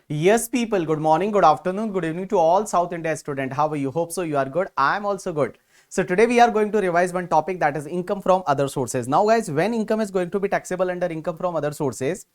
Yes, people, good morning, good afternoon, good evening to all South India student. How are you? Hope so you are good. I am also good. So today we are going to revise one topic, that is income from other sources. Now guys, when income is going to be taxable under income from other sources,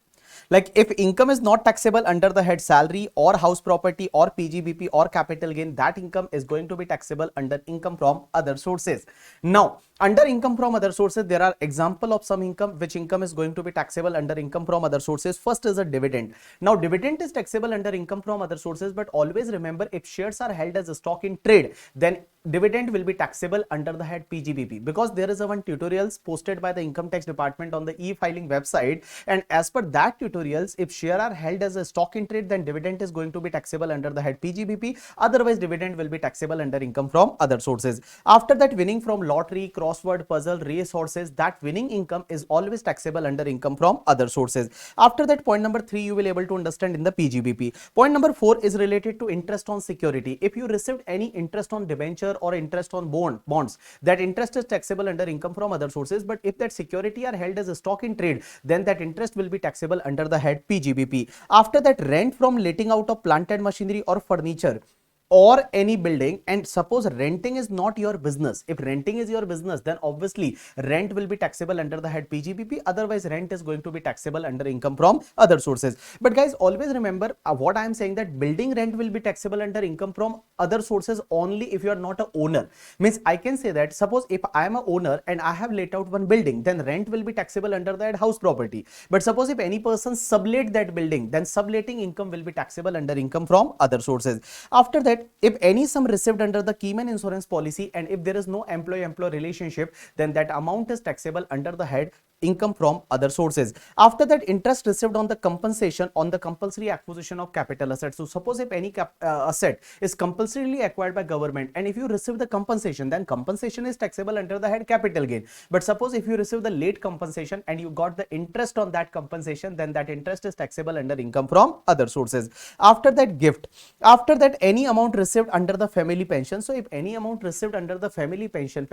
like if income is not taxable under the head salary or house property or PGBP or capital gain, that income is going to be taxable under income from other sources. Now, under income from other sources, there are example of some income which income is going to be taxable under income from other sources. First is a dividend. Now, dividend is taxable under income from other sources, but always remember, if shares are held as a stock in trade, then dividend will be taxable under the head PGBP, because there is a one tutorials posted by the income tax department on the e-filing website, and as per that tutorials, if share are held as a stock in trade, then dividend is going to be taxable under the head PGBP. Otherwise, dividend will be taxable under income from other sources. After that, winning from lottery, crossword puzzle, race horses, that winning income is always taxable under income from other sources. After that, point number 3 you will able to understand in the PGBP. Point number 4 is related to interest on security. If you received any interest on debenture or interest on bonds, that interest is taxable under income from other sources. But if that security are held as a stock in trade, then that interest will be taxable under the head PGBP. After that, rent from letting out of plant and machinery or furniture or any building, and suppose renting is not your business. If renting is your business, then obviously rent will be taxable under the head PGBP. Otherwise, rent is going to be taxable under income from other sources. But guys, always remember what I am saying, that building rent will be taxable under income from other sources only if you are not a owner. Means I can say that, suppose if I am a owner and I have let out one building, then rent will be taxable under that house property. But suppose if any person sublet that building, then subletting income will be taxable under income from other sources. After that, if any sum received under the Keyman insurance policy, and if there is no employee-employee relationship, then that amount is taxable under the head income from other sources. After that, interest received on the compensation on the compulsory acquisition of capital assets. So suppose if any asset is compulsorily acquired by government, and if you receive the compensation, then compensation is taxable under the head capital gain. But suppose if you receive the late compensation and you got the interest on that compensation, then that interest is taxable under income from other sources. After that, gift. After that, any amount received under the family pension. So if any amount received under the family pension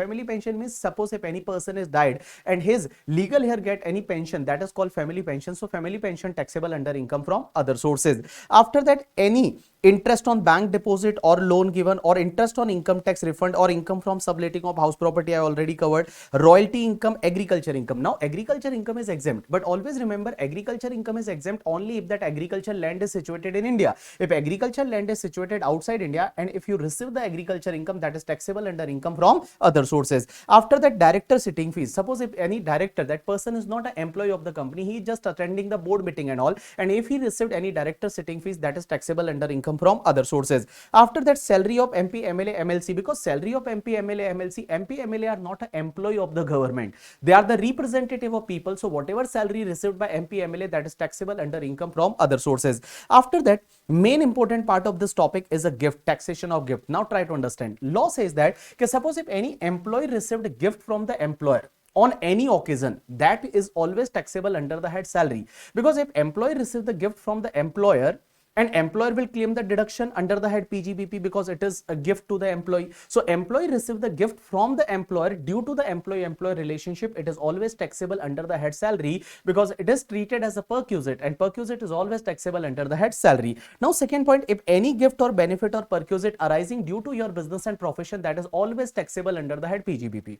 means, suppose if any person is died and his legal heir get any pension, that is called family pension. So family pension taxable under income from other sources. After that, any interest on bank deposit or loan given, or interest on income tax refund, or income from subletting of house property, I already covered. Royalty income, agriculture income. Now agriculture income is exempt, but always remember, agriculture income is exempt only if that agriculture land is situated in India. If agriculture land is situated outside India, and if you receive the agriculture income, that is taxable under income from other sources. After that, director sitting fees. Suppose if any director, that person is not an employee of the company, he is just attending the board meeting and all, and if he received any director sitting fees, that is taxable under income from other sources. After that, salary of MP, MLA, MLC, because salary of MP, MLA, MLC, MP, MLA are not an employee of the government, they are the representative of people. So whatever salary received by MP, MLA, that is taxable under income from other sources. After that, main important part of this topic is a gift, taxation of gift. Now try to understand. Law says that, suppose if any employee received a gift from the employer on any occasion, that is always taxable under the head salary. Because if employee received the gift from the employer, and employer will claim the deduction under the head PGBP, because it is a gift to the employee. So employee received the gift from the employer due to the employee-employee relationship, it is always taxable under the head salary, because it is treated as a perquisite, and perquisite is always taxable under the head salary. Now second point, if any gift or benefit or perquisite arising due to your business and profession, that is always taxable under the head PGBP.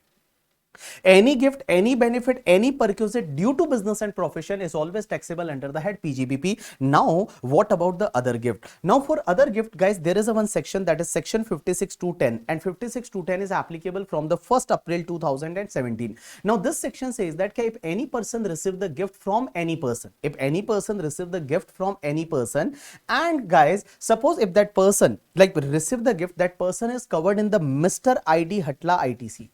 Any gift, any benefit, any perquisite due to business and profession is always taxable under the head PGBP. Now, what about the other gift? Now, for other gift, guys, there is a one section, that is section 56.210, and 56.210 is applicable from the 1st April 2017. Now, this section says that if any person receive the gift from any person, if any person receive the gift from any person, and guys, suppose if that person like receive the gift, that person is covered in the Mr. ID Hatla ITC.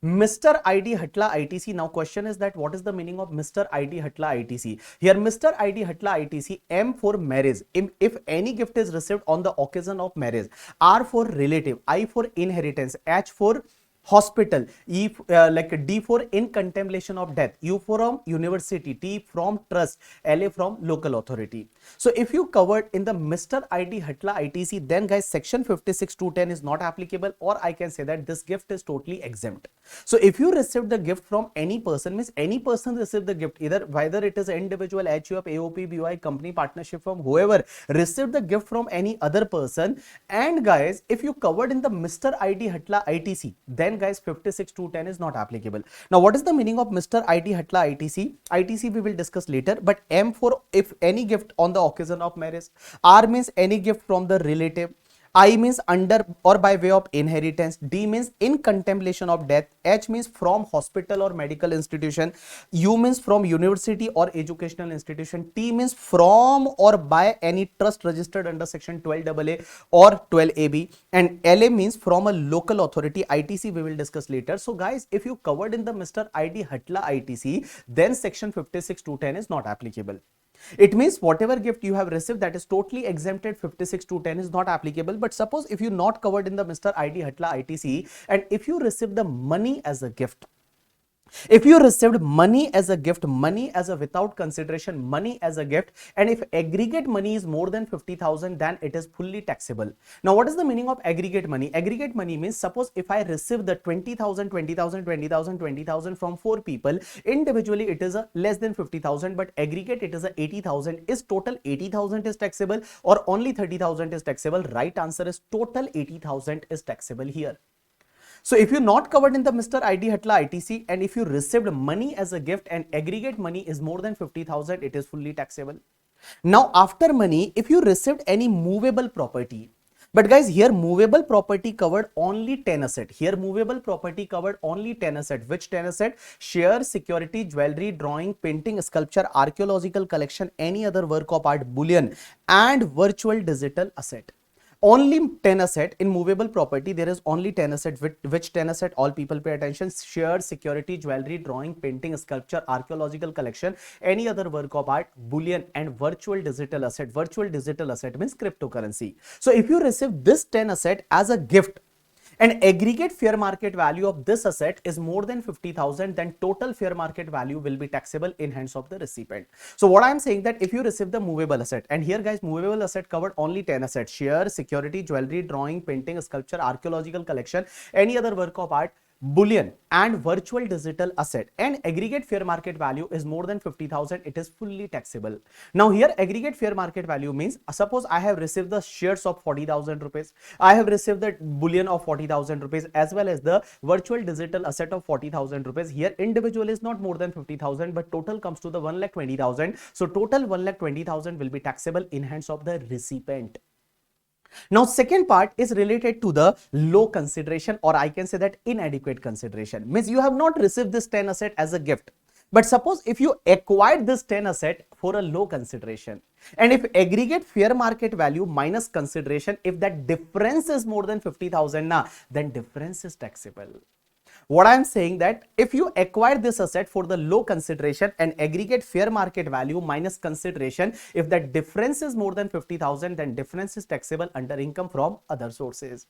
Mr. ID Hatla ITC. Now question is that what is the meaning of Mr. ID Hatla ITC? Here Mr. ID Hatla ITC, M for marriage, if any gift is received on the occasion of marriage, R for relative, I for inheritance, H for hospital, E like D for in contemplation of death, U from university, T from trust, LA from local authority. So if you covered in the Mr. ID Hatla ITC, then guys section 56 to 10 is not applicable, or I can say that this gift is totally exempt. So if you receive the gift from any person, means any person receive the gift, either whether it is an individual, HUF, AOP, BOI, company, partnership firm, whoever received the gift from any other person, and guys if you covered in the Mr. ID Hatla ITC, then guys 56 to 10 is not applicable. Now what is the meaning of Mr. ID Hatla ITC? ITC we will discuss later, but M for if any gift on the occasion of marriage, R means any gift from the relative, I means under or by way of inheritance, D means in contemplation of death, H means from hospital or medical institution, U means from university or educational institution, T means from or by any trust registered under section 12AA or 12AB, and LA means from a local authority. ITC we will discuss later. So guys, if you covered in the Mr. ID Hatla ITC, then section 56 to 10 is not applicable. It means whatever gift you have received that is totally exempted, 56 to 10 is not applicable. But suppose if you not covered in the Mr. ID Hatla ITC, and if you receive the money as a gift, if you received money as a gift, money as a without consideration, money as a gift, and if aggregate money is more than 50,000, then it is fully taxable. Now, what is the meaning of aggregate money? Aggregate money means suppose if I receive the 20,000, 20,000, 20,000, 20,000 from 4 people, individually it is a less than 50,000, but aggregate it is a 80,000. Is total 80,000 is taxable or only 30,000 is taxable? Right answer is total 80,000 is taxable here. So if you're not covered in the Mr. ID Hatla ITC, and if you received money as a gift and aggregate money is more than 50,000, it is fully taxable. Now after money, if you received any movable property, but guys here movable property covered only 10 asset. Here movable property covered only 10 asset. Which 10 asset? Share, security, jewelry, drawing, painting, sculpture, archaeological collection, any other work of art, bullion, and virtual digital asset. Only 10 asset in movable property, there is only 10 asset. Which 10 asset? All people pay attention. Share, security, jewelry, drawing, painting, sculpture, archaeological collection, any other work of art, bullion, and virtual digital asset. Virtual digital asset means cryptocurrency. So if you receive this 10 asset as a gift, and aggregate fair market value of this asset is more than 50,000, then total fair market value will be taxable in hands of the recipient. So what I am saying that if you receive the movable asset, and here guys movable asset covered only 10 assets: share, security, jewelry, drawing, painting, sculpture, archaeological collection, any other work of art, bullion, and virtual digital asset, and aggregate fair market value is more than 50,000, it is fully taxable. Now here aggregate fair market value means suppose I have received the shares of 40,000 rupees, I have received the bullion of 40,000 rupees, as well as the virtual digital asset of 40,000 rupees. Here individual is not more than 50,000, but total comes to the 1,20,000. So total 1,20,000 will be taxable in hands of the recipient. Now second part is related to the low consideration, or I can say that inadequate consideration. Means you have not received this 10 asset as a gift, but suppose if you acquired this 10 asset for a low consideration, and if aggregate fair market value minus consideration, if that difference is more than 50,000 now, then difference is taxable. What I am saying that if you acquire this asset for the low consideration and aggregate fair market value minus consideration, if that difference is more than 50,000, then difference is taxable under income from other sources.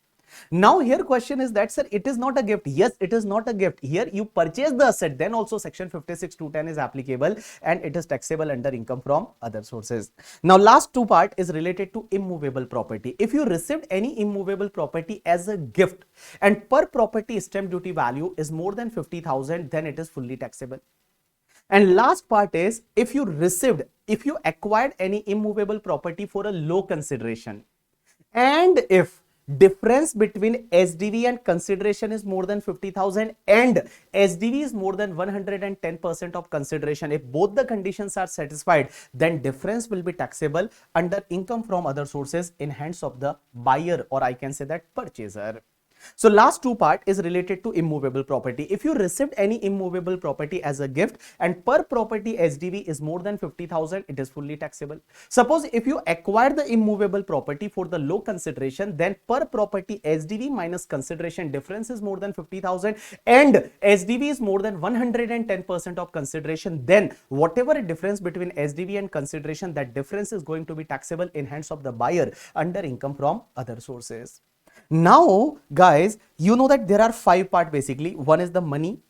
Now here question is that, sir, it is not a gift. Yes, it is not a gift. Here you purchase the asset, then also section 56 to 10 is applicable, and it is taxable under income from other sources. Now last two part is related to immovable property. If you received any immovable property as a gift and per property stamp duty value is more than 50,000, then it is fully taxable. And last part is if you acquired any immovable property for a low consideration, and if difference between SDV and consideration is more than 50,000 and SDV is more than 110% of consideration, if both the conditions are satisfied, then difference will be taxable under income from other sources in hands of the buyer, or I can say that purchaser. So last two part is related to immovable property. If you received any immovable property as a gift and per property SDV is more than 50,000, it is fully taxable. Suppose if you acquire the immovable property for the low consideration, then per property SDV minus consideration difference is more than 50,000 and SDV is more than 110% of consideration, then whatever difference between SDV and consideration, that difference is going to be taxable in hands of the buyer under income from other sources. Now, guys, you know that there are five parts basically. One is the money.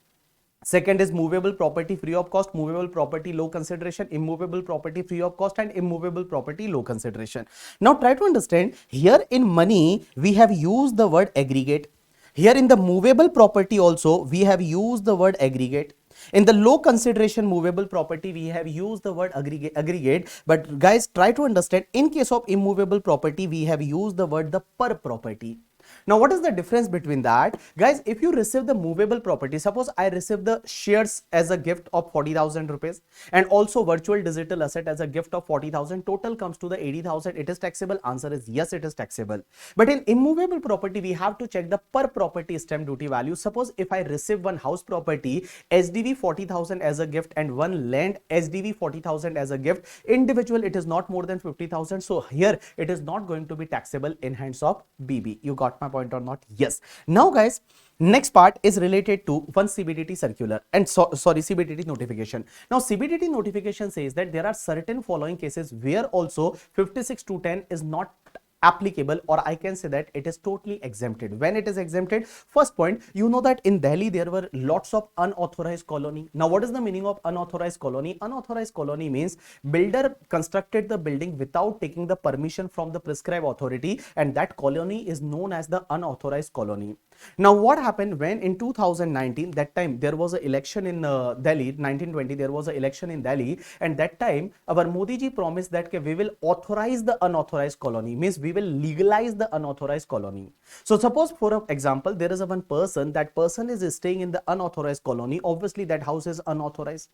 Second is movable property free of cost, movable property low consideration, immovable property free of cost, and immovable property low consideration. Now try to understand, here in money we have used the word aggregate. Here in the movable property also we have used the word aggregate. In the low consideration movable property we have used the word aggregate. But guys, try to understand, in case of immovable property we have used the word the per property. Now, what is the difference between that? Guys, if you receive the movable property, suppose I receive the shares as a gift of 40,000 rupees and also virtual digital asset as a gift of 40,000, total comes to the 80,000. It is taxable. Answer is yes, it is taxable. But in immovable property, we have to check the per property stamp duty value. Suppose if I receive one house property SDV 40,000 as a gift and one land SDV 40,000 as a gift, individual it is not more than 50,000. So here it is not going to be taxable in hands of BB. You got my point or not? Yes. Now guys, next part is related to one CBDT circular and CBDT notification. Now CBDT notification says that there are certain following cases where also 56(2)(10) is not applicable, or I can say that it is totally exempted. When it is exempted, first point, you know that in Delhi there were lots of unauthorized colony. Now what is the meaning of unauthorized colony? Unauthorized colony means builder constructed the building without taking the permission from the prescribed authority, and that colony is known as the unauthorized colony. Now what happened when in 2019, that time there was an election in Delhi, 1920 there was an election in Delhi, and that time our Modi ji promised that we will authorize the unauthorized colony, means we will legalize the unauthorized colony. So suppose for example there is a one person, that person is staying in the unauthorized colony, obviously that house is unauthorized.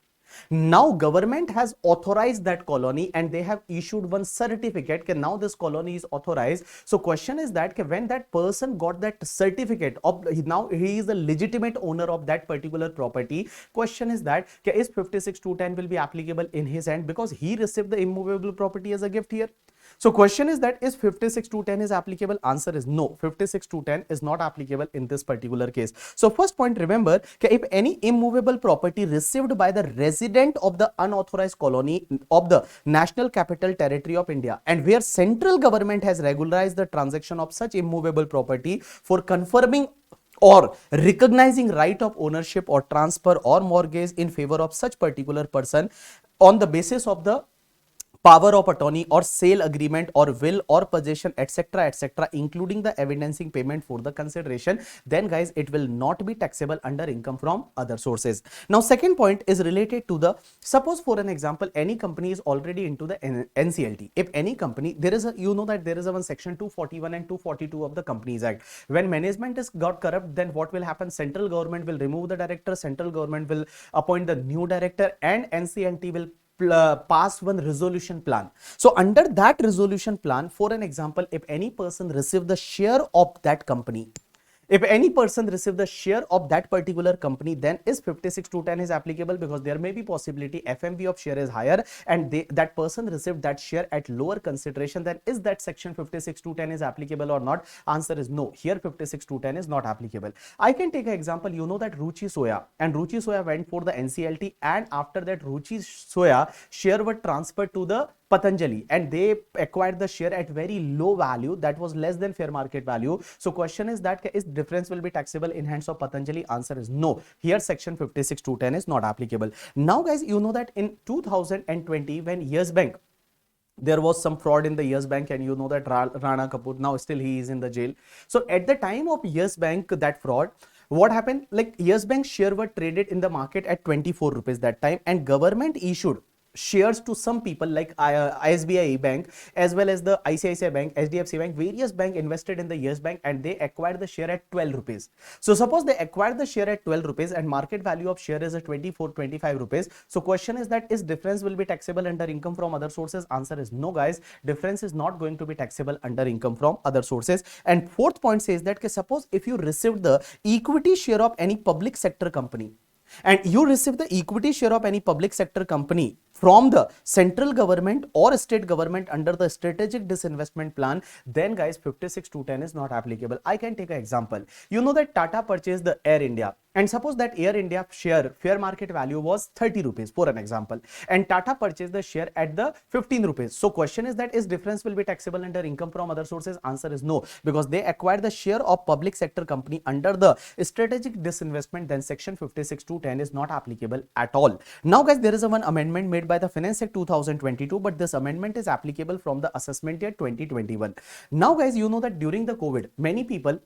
Now government has authorized that colony and they have issued one certificate that now this colony is authorized. So question is that when that person got that certificate of, now he is the legitimate owner of that particular property, question is that is 56(2)(10) will be applicable in his hand because he received the immovable property as a gift here. So question is that is 56(2)(10) is applicable? Answer is no, 56(2)(10) is not applicable in this particular case. So first point, remember if any immovable property received by the resident of the unauthorized colony of the National Capital Territory of India, and where central government has regularized the transaction of such immovable property for confirming or recognizing right of ownership or transfer or mortgage in favor of such particular person on the basis of the power of attorney or sale agreement or will or possession, etc., including the evidencing payment for the consideration, then guys it will not be taxable under income from other sources. Now second point is related to the, suppose for an example any company is already into the NCLT. If any company, there is a, you know that there is a one section 241 and 242 of the Companies Act. When management is got corrupt, then what will happen? Central government will remove the director, central government will appoint the new director, and NCLT will pass one resolution plan. So under that resolution plan, for an example, if any person receive the share of that company, if any person receive the share of that particular company, then is 56(2)(10) is applicable, because there may be possibility FMV of share is higher and that person received that share at lower consideration. Then is that section 56(2)(10) is applicable or not? Answer is no. Here 56(2)(10) is not applicable. I can take an example. You know that Ruchi Soya, and Ruchi Soya went for the NCLT, and after that Ruchi Soya share were transferred to the Patanjali, and they acquired the share at very low value, that was less than fair market value. So question is that is difference will be taxable in hands of Patanjali? Answer is no. Here section 56(2)(10) is not applicable. Now guys, you know that in 2020 when Yes Bank, there was some fraud in the Yes Bank, and you know that Rana Kapoor, now still he is in the jail. So at the time of Yes Bank, that fraud, what happened, like Yes Bank share were traded in the market at 24 rupees that time, and government issued shares to some people like SBI Bank as well as the ICICI Bank, HDFC Bank. Various bank invested in the Yes Bank and they acquired the share at 12 rupees. So suppose they acquired the share at 12 rupees and market value of share is at 24-25 rupees. So question is that is difference will be taxable under income from other sources? Answer is no guys, difference is not going to be taxable under income from other sources. And fourth point says that suppose if you received the equity share of any public sector company, and you receive the equity share of any public sector company from the central government or state government under the strategic disinvestment plan, then guys 56(2)(10) is not applicable. I can take an example. You know that Tata purchased the Air India, and suppose that Air India share fair market value was 30 rupees for an example, and Tata purchased the share at the 15 rupees. So question is that is difference will be taxable under income from other sources? Answer is no, because they acquired the share of public sector company under the strategic disinvestment, then section 56(2)(10) is not applicable at all. Now guys, there is a one amendment made by the Finance Act 2022, but this amendment is applicable from the assessment year 2021. Now guys, you know that during the COVID, many people,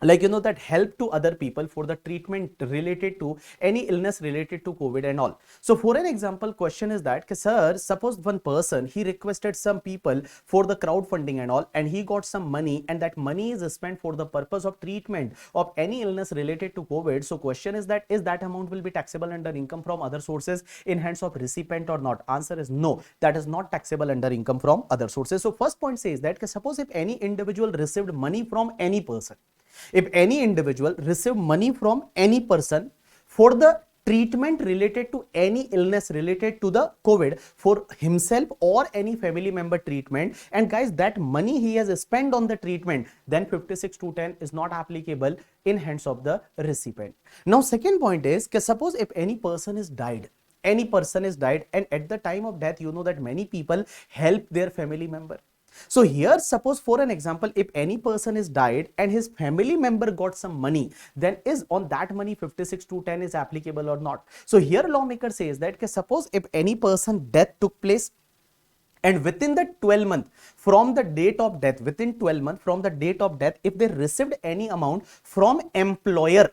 like you know, that help to other people for the treatment related to any illness related to COVID and all. So for an example, question is that sir, suppose one person, he requested some people for the crowdfunding and all, and he got some money, and that money is spent for the purpose of treatment of any illness related to COVID. So question is that amount will be taxable under income from other sources in hands of recipient or not? Answer is no, that is not taxable under income from other sources. So first point says that suppose if any individual received money from any person, if any individual received money from any person for the treatment related to any illness related to the COVID for himself or any family member treatment, and guys that money he has spent on the treatment, then 56(2)(10) is not applicable in hands of the recipient. Now second point is suppose if any person is died, and at the time of death, you know that many people help their family member. So here, suppose for an example, if any person is died and his family member got some money, then is on that money 56(2)(10) is applicable or not? So here lawmaker says that suppose if any person death took place, and within the 12 months from the date of death, if they received any amount from employer,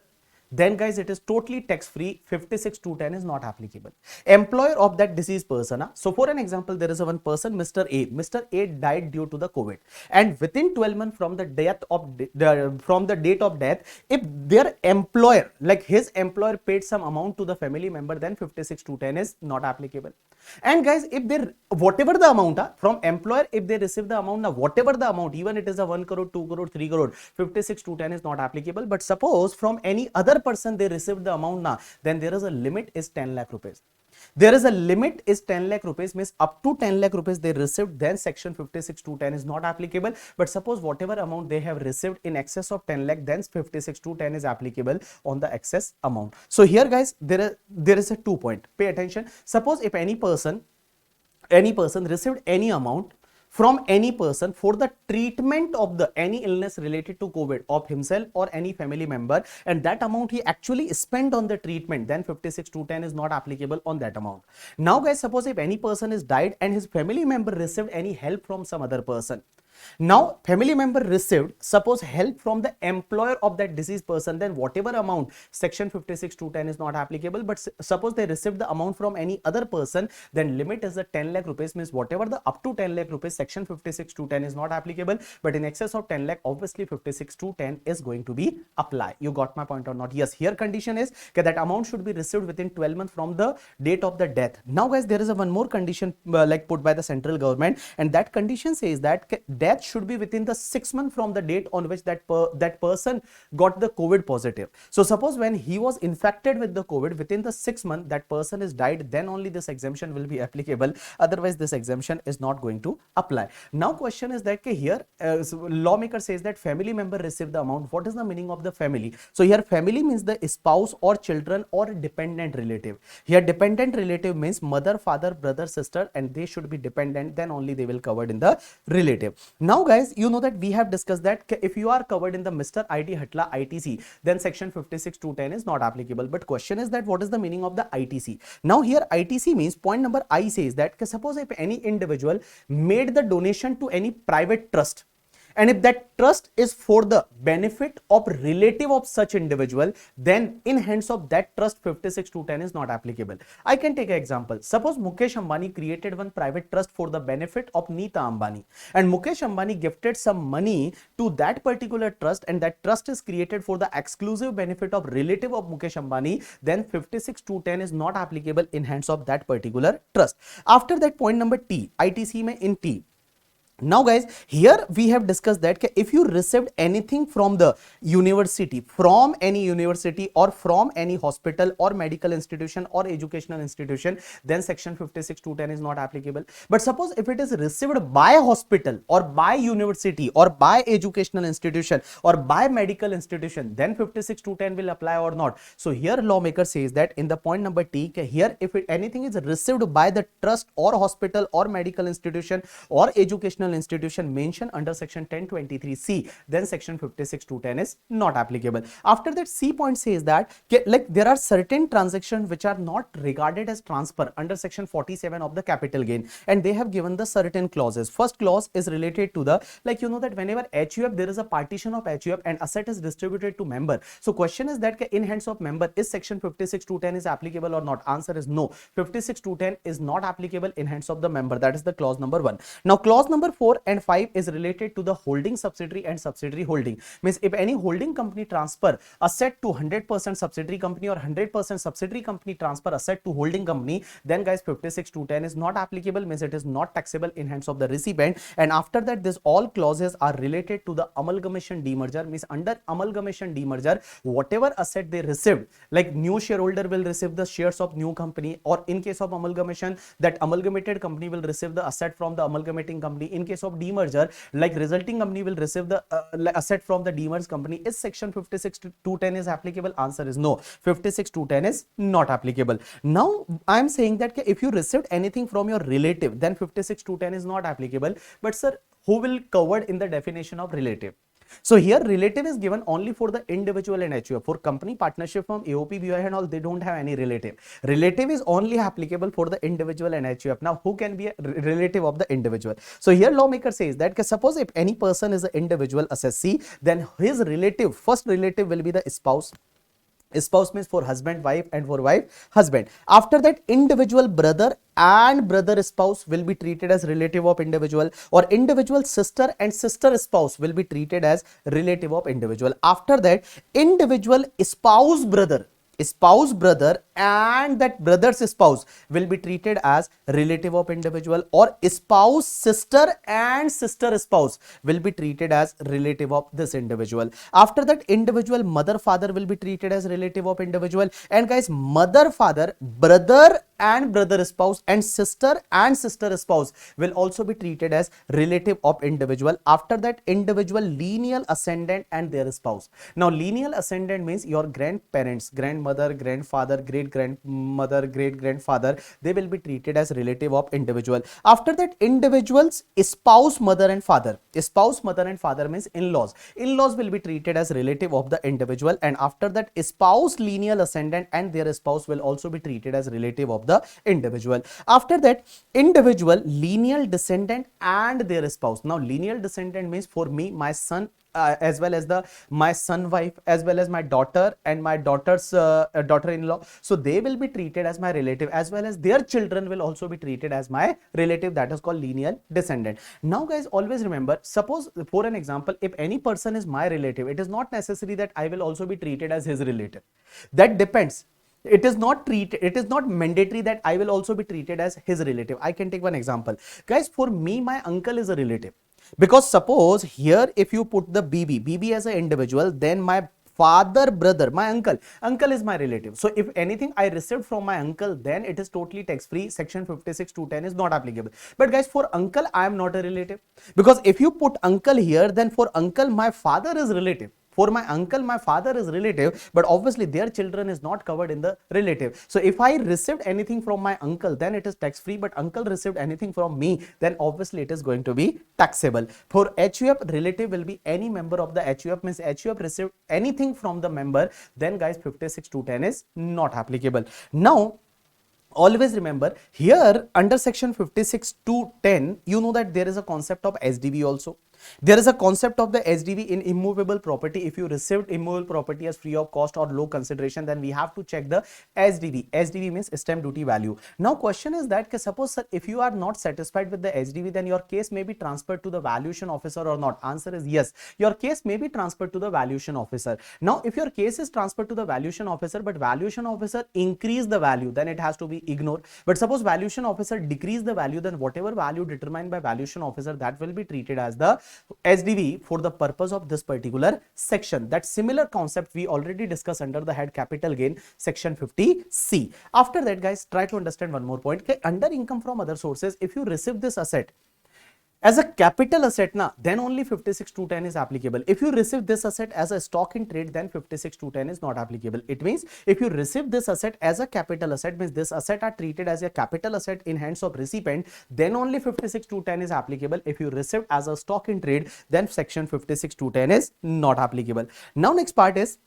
then guys it is totally tax free, 56(2)(10) is not applicable. Employer of that deceased person. So for an example, there is a one person, Mr. A. Mr. A died due to the COVID, and within 12 months from the date of death, if their employer, like his employer, paid some amount to the family member, then 56(2)(10) is not applicable. And guys, if they whatever the amount from employer, if they receive the amount, whatever the amount, even it is a 1 crore, 2 crore, 3 crore, 56(2)(10) is not applicable. But suppose from any other person they received the amount, then there is a limit is 10 lakh rupees. There is a limit is 10 lakh rupees, means up to 10 lakh rupees they received, then section 56(2)(10) is not applicable. But suppose whatever amount they have received in excess of 10 lakh, then 56(2)(10) is applicable on the excess amount. So here guys, there is a 2 point. Pay attention. Suppose if any person received any amount from any person for the treatment of the any illness related to COVID of himself or any family member, and that amount he actually spent on the treatment, then 56(2)(10) is not applicable on that amount. Now guys, suppose if any person is died and his family member received any help from some other person. Now family member received, suppose, help from the employer of that deceased person, then whatever amount, section 56(2)(10) is not applicable. But suppose they received the amount from any other person, then limit is the 10 lakh rupees, means whatever the up to 10 lakh rupees, section 56(2)(10) is not applicable. But in excess of 10 lakh, obviously 56(2)(10) is going to be applied. You got my point or not? Yes, here condition is that amount should be received within 12 months from the date of the death. Now guys, there is a one more condition like put by the central government, and that condition says that death should be within the 6 months from the date on which that person got the COVID positive. So suppose when he was infected with the COVID, within the 6 months that person is died, then only this exemption will be applicable. Otherwise this exemption is not going to apply. Now question is that here lawmaker says that family member received the amount. What is the meaning of the family? So here family means the spouse or children or dependent relative. Here dependent relative means mother, father, brother, sister, and they should be dependent, then only they will covered in the relative. Now guys, you know that we have discussed that if you are covered in the Mr. IT Hatla ITC, then section 56(2)(10) is not applicable. But question is that what is the meaning of the ITC? Now here ITC means point number I says that suppose if any individual made the donation to any private trust, and if that trust is for the benefit of relative of such individual, then in hands of that trust 56(2)(10) is not applicable. I can take an example. Suppose Mukesh Ambani created one private trust for the benefit of Neeta Ambani, and Mukesh Ambani gifted some money to that particular trust, and that trust is created for the exclusive benefit of relative of Mukesh Ambani, then 56(2)(10) is not applicable in hands of that particular trust. After that, point number T, ITC mein in T, Now guys, here we have discussed that if you received anything from the university, from any university or from any hospital or medical institution or educational institution, then section 56(2)(10) is not applicable. But suppose if it is received by hospital or by university or by educational institution or by medical institution, then 56(2)(10) will apply or not. So here lawmaker says that in the point number T, here if anything is received by the trust or hospital or medical institution or educational institution mentioned under section 1023C, then section 56(2)(10) is not applicable. After that, C point says that like there are certain transactions which are not regarded as transfer under section 47 of the capital gain, and they have given the certain clauses. First clause is related to the, like you know that whenever HUF, there is a partition of HUF and asset is distributed to member. So question is that in hands of member, is section 56(2)(10) is applicable or not? Answer is no. 56(2)(10) is not applicable in hands of the member. That is the clause number 1. Now clause number 4 and 5 is related to the holding subsidiary and subsidiary holding. Means if any holding company transfer asset to 100% subsidiary company or 100% subsidiary company transfer asset to holding company, then guys 56(2)(10) is not applicable, means it is not taxable in hands of the recipient. And after that, this all clauses are related to the amalgamation demerger. Means under amalgamation demerger, whatever asset they received, like new shareholder will receive the shares of new company, or in case of amalgamation, that amalgamated company will receive the asset from the amalgamating company. In case of demerger, like resulting company will receive the asset from the demerged company. Is section 56(2)(10) is applicable? Answer is no. 56(2)(10) is not applicable. Now I am saying that if you received anything from your relative, then 56(2)(10) is not applicable. But sir, who will covered in the definition of relative? So here relative is given only for the individual and HUF. For company, partnership firm, AOP, BOI and all, they don't have any relative. Relative is only applicable for the individual and HUF. Now who can be a relative of the individual? So here lawmaker says that suppose if any person is an individual assessee, then his relative, first relative will be the spouse. Spouse means for husband, wife, and for wife, husband. After that, individual brother and brother spouse will be treated as relative of individual, or individual sister and sister spouse will be treated as relative of individual. After that, individual spouse brother and that brother's spouse will be treated as relative of individual, or spouse sister and sister spouse will be treated as relative of this individual. After that, individual mother father will be treated as relative of individual, and guys, mother father, brother and brother spouse and sister spouse will also be treated as relative of individual. After that, individual lineal ascendant and their spouse. Now lineal ascendant means your grandparents, grandmother, grandfather, great grandmother, great grandfather, they will be treated as relative of individual. After that, individuals spouse mother and father. Spouse mother and father means in-laws. In-laws will be treated as relative of the individual. And after that, spouse lineal ascendant and their spouse will also be treated as relative of the individual. After that, individual lineal descendant and their spouse. Now lineal descendant means for me, my son, as well as my son wife, as well as my daughter and my daughter's daughter-in-law, so they will be treated as my relative, as well as their children will also be treated as my relative. That is called lineal descendant. Now guys, always remember, suppose for an example, if any person is my relative, it is not necessary that I will also be treated as his relative. That depends. It is not mandatory that I will also be treated as his relative. I can take one example. Guys, for me, my uncle is a relative. Because suppose here, if you put the BB as an individual, then my father brother, my uncle is my relative. So if anything I received from my uncle, then it is totally tax free. Section 56(2)(10) is not applicable. But guys, for uncle, I am not a relative. Because if you put uncle here, then for uncle, my father is relative. For my uncle, my father is relative, but obviously their children is not covered in the relative. So if I received anything from my uncle, then it is tax free, but uncle received anything from me, then obviously it is going to be taxable. For HUF, relative will be any member of the HUF, means HUF received anything from the member, then guys 56(2)(10) is not applicable. Now, always remember here under section 56(2)(10), you know that there is a concept of SDB also. There is a concept of the SDV in immovable property. If you received immovable property as free of cost or low consideration, then we have to check the SDV. SDV means stamp duty value. Now question is that suppose sir, if you are not satisfied with the SDV, then your case may be transferred to the valuation officer or not. Answer is yes. Your case may be transferred to the valuation officer. Now if your case is transferred to the valuation officer, but valuation officer increase the value, then it has to be ignored. But suppose valuation officer decrease the value, then whatever value determined by valuation officer, that will be treated as the SDV for the purpose of this particular section. That similar concept we already discussed under the head capital gain, section 50C. After that, guys, try to understand one more point. Okay, under income from other sources, if you receive this asset as a capital asset, then only 56(2)(10) is applicable. If you receive this asset as a stock in trade, then 56(2)(10) is not applicable. It means if you receive this asset as a capital asset, means this asset are treated as a capital asset in hands of recipient, then only 56(2)(10) is applicable. If you receive as a stock in trade, then section 56(2)(10) is not applicable. Now next part is,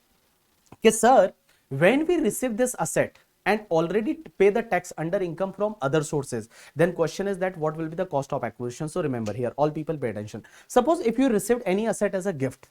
okay, sir, when we receive this asset and already pay the tax under income from other sources, then question is that what will be the cost of acquisition? So remember here, all people pay attention. Suppose if you received any asset as a gift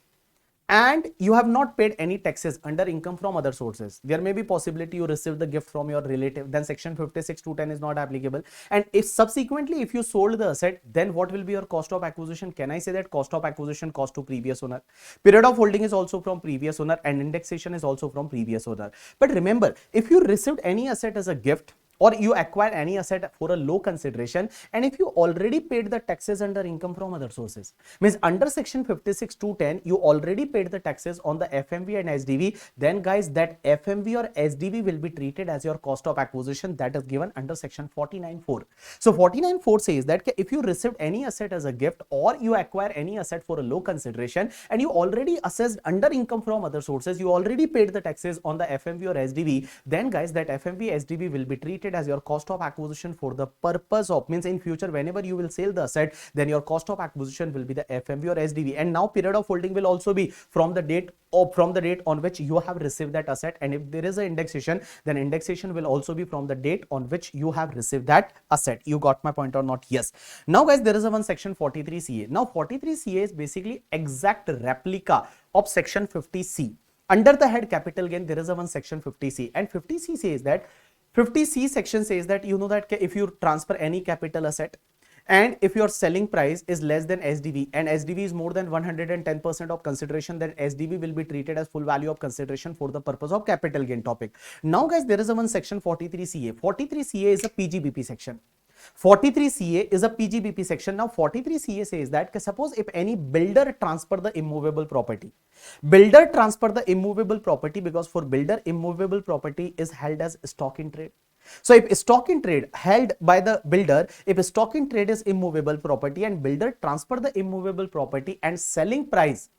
and you have not paid any taxes under income from other sources, there may be possibility you receive the gift from your relative, then section 56(2)(10) is not applicable. And if subsequently if you sold the asset, then what will be your cost of acquisition? Can I say that cost of acquisition, cost to previous owner? Period of holding is also from previous owner and indexation is also from previous owner. But remember, if you received any asset as a gift or you acquire any asset for a low consideration, and if you already paid the taxes under income from other sources, means under section 56(2)(10) you already paid the taxes on the FMV and SDV, then guys, that FMV or SDV will be treated as your cost of acquisition, that is given under section 49(4). So 49(4) says that if you received any asset as a gift or you acquire any asset for a low consideration and you already assessed under income from other sources, you already paid the taxes on the FMV or SDV, then guys, that FMV SDV will be treated as your cost of acquisition for the purpose of, means in future whenever you will sell the asset, then your cost of acquisition will be the FMV or SDV. And now period of holding will also be from the date on which you have received that asset, and if there is an indexation, then indexation will also be from the date on which you have received that asset. You got my point or not? Yes. Now guys, there is a one section 43CA. Now 43CA is basically exact replica of section 50C. Under the head capital gain, there is a one section 50C, and 50C says that 50C section says that if you transfer any capital asset and if your selling price is less than SDV and SDV is more than 110% of consideration, then SDV will be treated as full value of consideration for the purpose of capital gain topic. Now guys, there is a one section 43CA. 43CA is a PGBP section. 43CA is a PGBP section. Now 43CA says that suppose if any builder transfer the immovable property, because for builder immovable property is held as stock in trade. So if stock in trade held by the builder, if stock in trade is immovable property and builder transfer the immovable property and selling price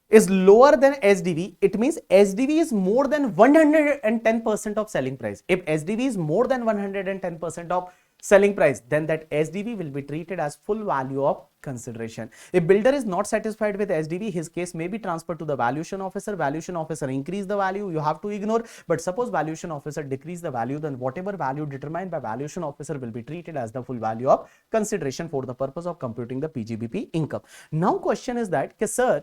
is lower than SDV, it means SDV is more than 110% of selling price. If SDV is more than 110% of selling price, then that SDV will be treated as full value of consideration. If builder is not satisfied with SDV, his case may be transferred to the valuation officer. Valuation officer increase the value, you have to ignore. But suppose valuation officer decrease the value, then whatever value determined by valuation officer will be treated as the full value of consideration for the purpose of computing the PGBP income. Now question is that, sir,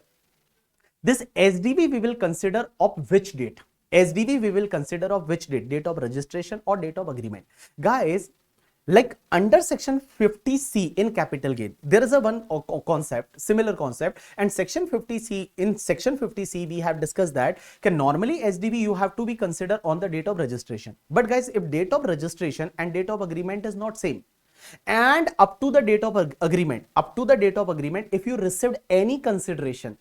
this SDV we will consider of which date? SDV we will consider of which date? Date of registration or date of agreement? Guys, like under section 50C in capital gain, there is a one concept, similar concept, and section 50C, in section 50C we have discussed that normally SDV you have to be considered on the date of registration. But guys, if date of registration and date of agreement is not same, and up to the date of agreement, if you received any consideration,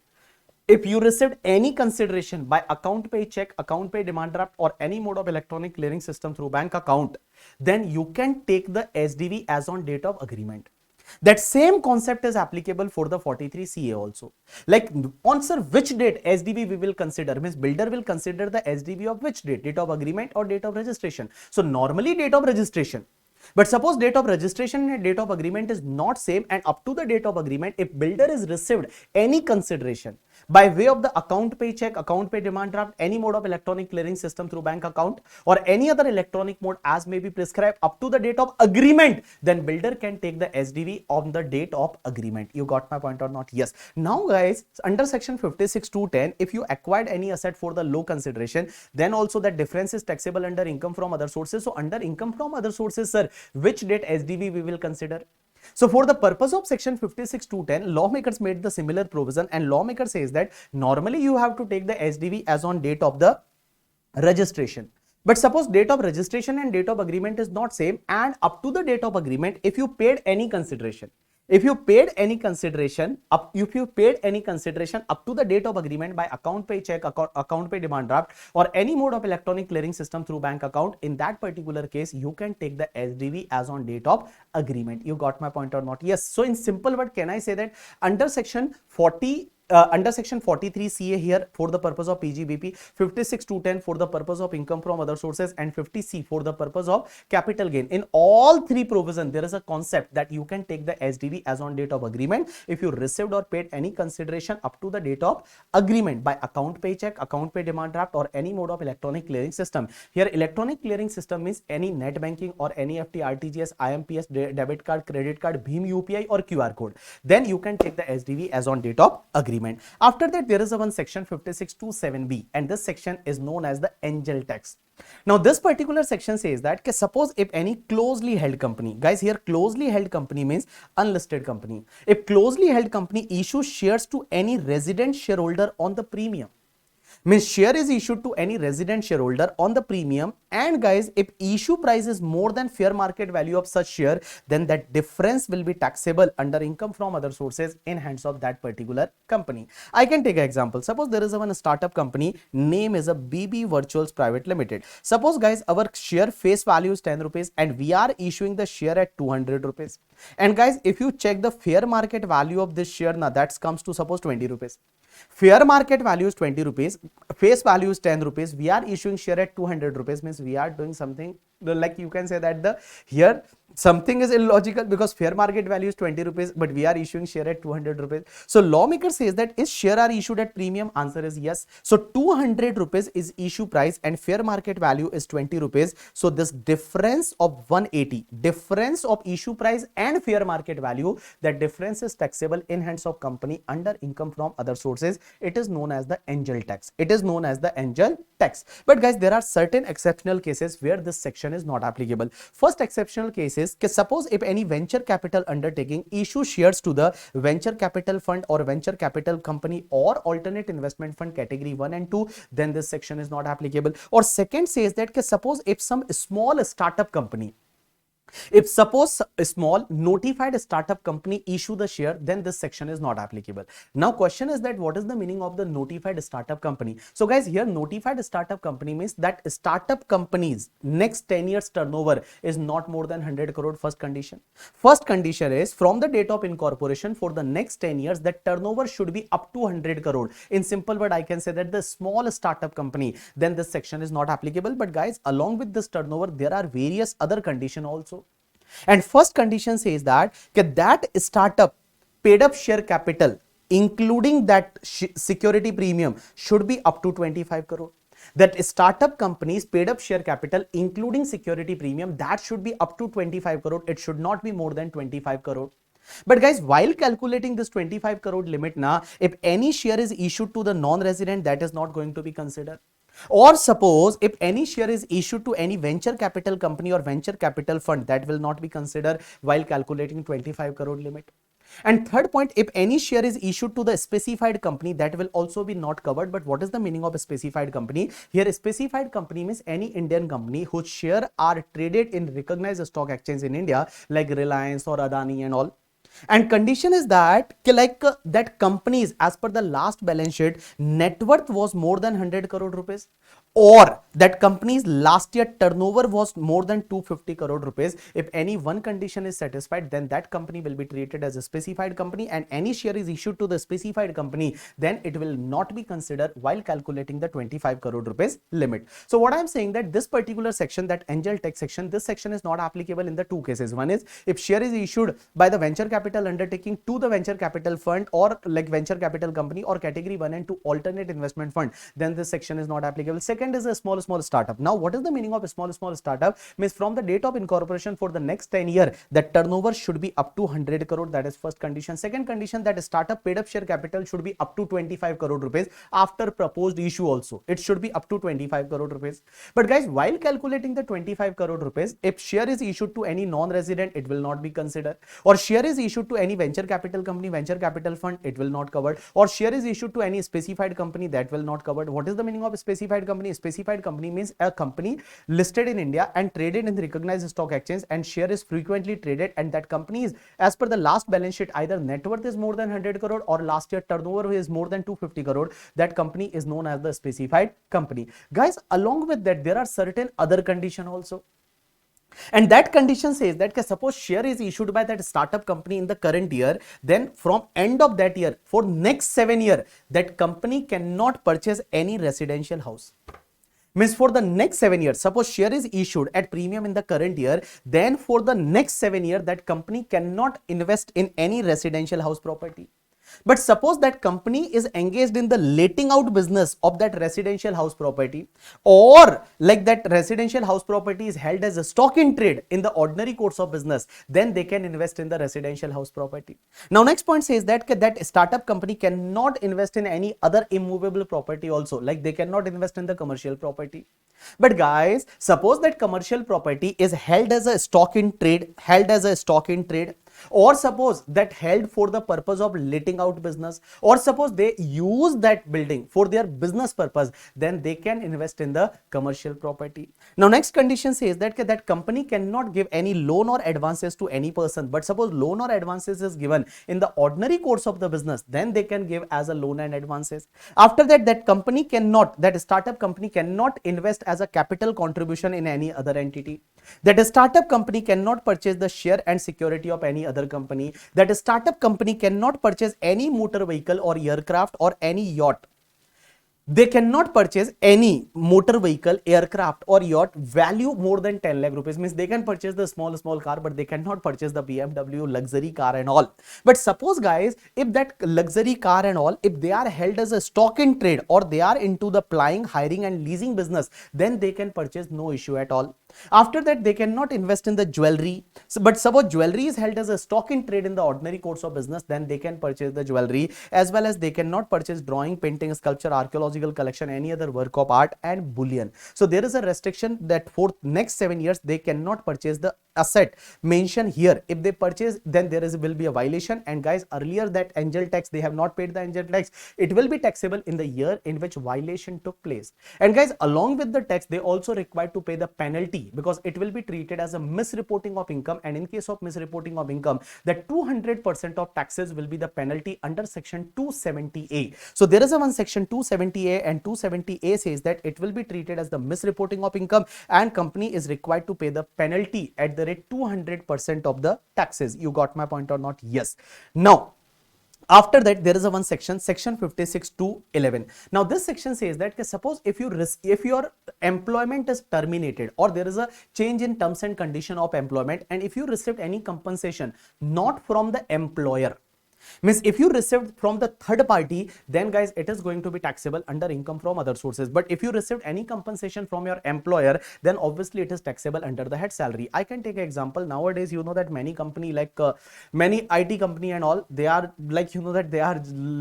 by account pay check, account pay demand draft, or any mode of electronic clearing system through bank account, then you can take the SDV as on date of agreement. That same concept is applicable for the 43CA also. Like on sir, which date SDV we will consider? Means builder will consider the SDV of which date? Date of agreement or date of registration? So normally date of registration. But suppose date of registration and date of agreement is not same, and up to the date of agreement, if builder is received any consideration, by way of the account pay check, account pay demand draft, any mode of electronic clearing system through bank account, or any other electronic mode as may be prescribed up to the date of agreement, then builder can take the SDV on the date of agreement. You got my point or not? Yes. Now guys, under section 56(2)(10), if you acquired any asset for the low consideration, then also that difference is taxable under income from other sources. So under income from other sources, sir, which date SDV we will consider? So for the purpose of section 56(2)(10), lawmakers made the similar provision, and lawmaker says that normally you have to take the SDV as on date of the registration. But suppose date of registration and date of agreement is not same, and up to the date of agreement, if you paid any consideration, up to the date of agreement by account pay check, account pay demand draft, or any mode of electronic clearing system through bank account, in that particular case you can take the SDV as on date of agreement. You got my point or not? Yes. So in simple word, can I say that under section 43 CA here for the purpose of PGBP, 56(2)(10) for the purpose of income from other sources, and 50C for the purpose of capital gain. In all three provisions, there is a concept that you can take the SDV as on date of agreement if you received or paid any consideration up to the date of agreement by account pay check, account pay demand draft, or any mode of electronic clearing system. Here electronic clearing system means any net banking or NEFT, RTGS, IMPS, debit card, credit card, Bhim UPI or QR code. Then you can take the SDV as on date of agreement. After that, there is a one section 56(2)(7)(b), and this section is known as the angel tax. Now this particular section says that suppose if any closely held company, guys, here closely held company means unlisted company, if closely held company issues shares to any resident shareholder on the premium, means share is issued to any resident shareholder on the premium, and guys, if issue price is more than fair market value of such share, then that difference will be taxable under income from other sources in hands of that particular company. I can take an example. Suppose there is a one startup company, name is a BB Virtuals Private Limited. Suppose guys, our share face value is 10 rupees and we are issuing the share at 200 rupees. And guys, if you check the fair market value of this share, now that comes to suppose 20 rupees. Fair market value is 20 rupees, face value is 10 rupees, we are issuing share at 200 rupees, means we are doing something like you can say that here something is illogical, because fair market value is 20 rupees but we are issuing share at 200 rupees. So lawmaker says that is share are issued at premium? Answer is yes. So 200 rupees is issue price and fair market value is 20 rupees. So this difference of 180, difference of issue price and fair market value, that difference is taxable in hands of company under income from other sources. It is known as the angel tax. It is known as the angel tax. But guys, there are certain exceptional cases where this section is not applicable. First exceptional case is suppose if any venture capital undertaking issue shares to the venture capital fund or venture capital company or alternate investment fund category 1 and 2, then this section is not applicable. Or second says that suppose if some small startup company, if suppose a small notified startup company issue the share, then this section is not applicable. Now question is that what is the meaning of the notified startup company? So guys, here notified startup company means that startup companies next 10 years turnover is not more than 100 crore. First condition. First condition is from the date of incorporation for the next 10 years that turnover should be up to 100 crore. In simple word, I can say that the small startup company, then this section is not applicable. But guys, along with this turnover, there are various other conditions also. And first condition says that startup paid up share capital including that security premium should be up to 25 crore. That startup companies paid up share capital including security premium, that should be up to 25 crore. It should not be more than 25 crore. But guys, while calculating this 25 crore limit, if any share is issued to the non-resident, that is not going to be considered. Or suppose if any share is issued to any venture capital company or venture capital fund, that will not be considered while calculating 25 crore limit. And third point, if any share is issued to the specified company, that will also be not covered. But what is the meaning of a specified company? Here, a specified company means any Indian company whose share are traded in recognized stock exchange in India, like Reliance or Adani and all. And condition is that that companies as per the last balance sheet net worth was more than 100 crore rupees, or that company's last year turnover was more than 250 crore rupees. If any one condition is satisfied, then that company will be treated as a specified company, and any share is issued to the specified company, then it will not be considered while calculating the 25 crore rupees limit. So what I'm saying that this particular section, that angel tax section, this section is not applicable in the two cases. One is if share is issued by the venture capital undertaking to the venture capital fund or like venture capital company or category 1 and 2 alternate investment fund, then this section is not applicable. Second is a small startup. Now what is the meaning of a small startup? Means from the date of incorporation for the next 10 year, the turnover should be up to 100 crore. That is first condition. Second condition, that startup paid up share capital should be up to 25 crore rupees after proposed issue also. It should be up to 25 crore rupees. But guys, while calculating the 25 crore rupees, if share is issued to any non-resident, it will not be considered. Or share is issued to any venture capital company, venture capital fund, it will not covered. Or share is issued to any specified company, that will not covered. What is the meaning of a specified company? A specified company means a company listed in India and traded in the recognized stock exchange, and share is frequently traded, and that company is, as per the last balance sheet, either net worth is more than 100 crore or last year turnover is more than 250 crore. That company is known as the specified company. Guys, along with that, there are certain other conditions also. And that condition says that suppose share is issued by that startup company in the current year, then from end of that year for next 7 years, that company cannot purchase any residential house. Means for the next 7 years, suppose share is issued at premium in the current year, then for the next 7 years, that company cannot invest in any residential house property. But suppose that company is engaged in the letting out business of that residential house property, or like that residential house property is held as a stock in trade in the ordinary course of business, then they can invest in the residential house property. Now next point says that that startup company cannot invest in any other immovable property also, like they cannot invest in the commercial property. But guys, suppose that commercial property is held as a stock in trade, or suppose that held for the purpose of letting out business, or suppose they use that building for their business purpose, then they can invest in the commercial property. Now next condition says that that company cannot give any loan or advances to any person. But suppose loan or advances is given in the ordinary course of the business, then they can give as a loan and advances. After that, that company cannot, that startup company cannot invest as a capital contribution in any other entity. That a startup company cannot purchase the share and security of any other company. That a startup company cannot purchase any motor vehicle or aircraft or any yacht. They cannot purchase any motor vehicle, aircraft or yacht value more than 10 lakh rupees. Means they can purchase the small car, but they cannot purchase the BMW luxury car and all. But suppose guys, if that luxury car and all, if they are held as a stock in trade, or they are into the plying, hiring and leasing business, then they can purchase, no issue at all. After that, they cannot invest in the jewelry. But suppose jewelry is held as a stock in trade in the ordinary course of business, then they can purchase the jewelry, as well as they cannot purchase drawing, painting, sculpture, archaeological collection, any other work of art and bullion. So there is a restriction that for next 7 years they cannot purchase the asset mentioned here. If they purchase, then there will be a violation. And guys, earlier that angel tax, they have not paid the angel tax, it will be taxable in the year in which violation took place. And guys, along with the tax, they also required to pay the penalty, because it will be treated as a misreporting of income. And in case of misreporting of income, that 200% of taxes will be the penalty under section 270A. So there is a one section 270A, and 270A says that it will be treated as the misreporting of income, and company is required to pay the penalty at the rate 200% of the taxes. You got my point or not? Yes. Now after that, there is a one section 56 to 11. Now this section says that suppose if your employment is terminated, or there is a change in terms and condition of employment, and if you received any compensation not from the employer, means if you received from the third party, then guys, it is going to be taxable under income from other sources. But if you received any compensation from your employer, then obviously it is taxable under the head salary. I can take an example. Nowadays, you know that many company, like many IT company and all, they are like, you know that they are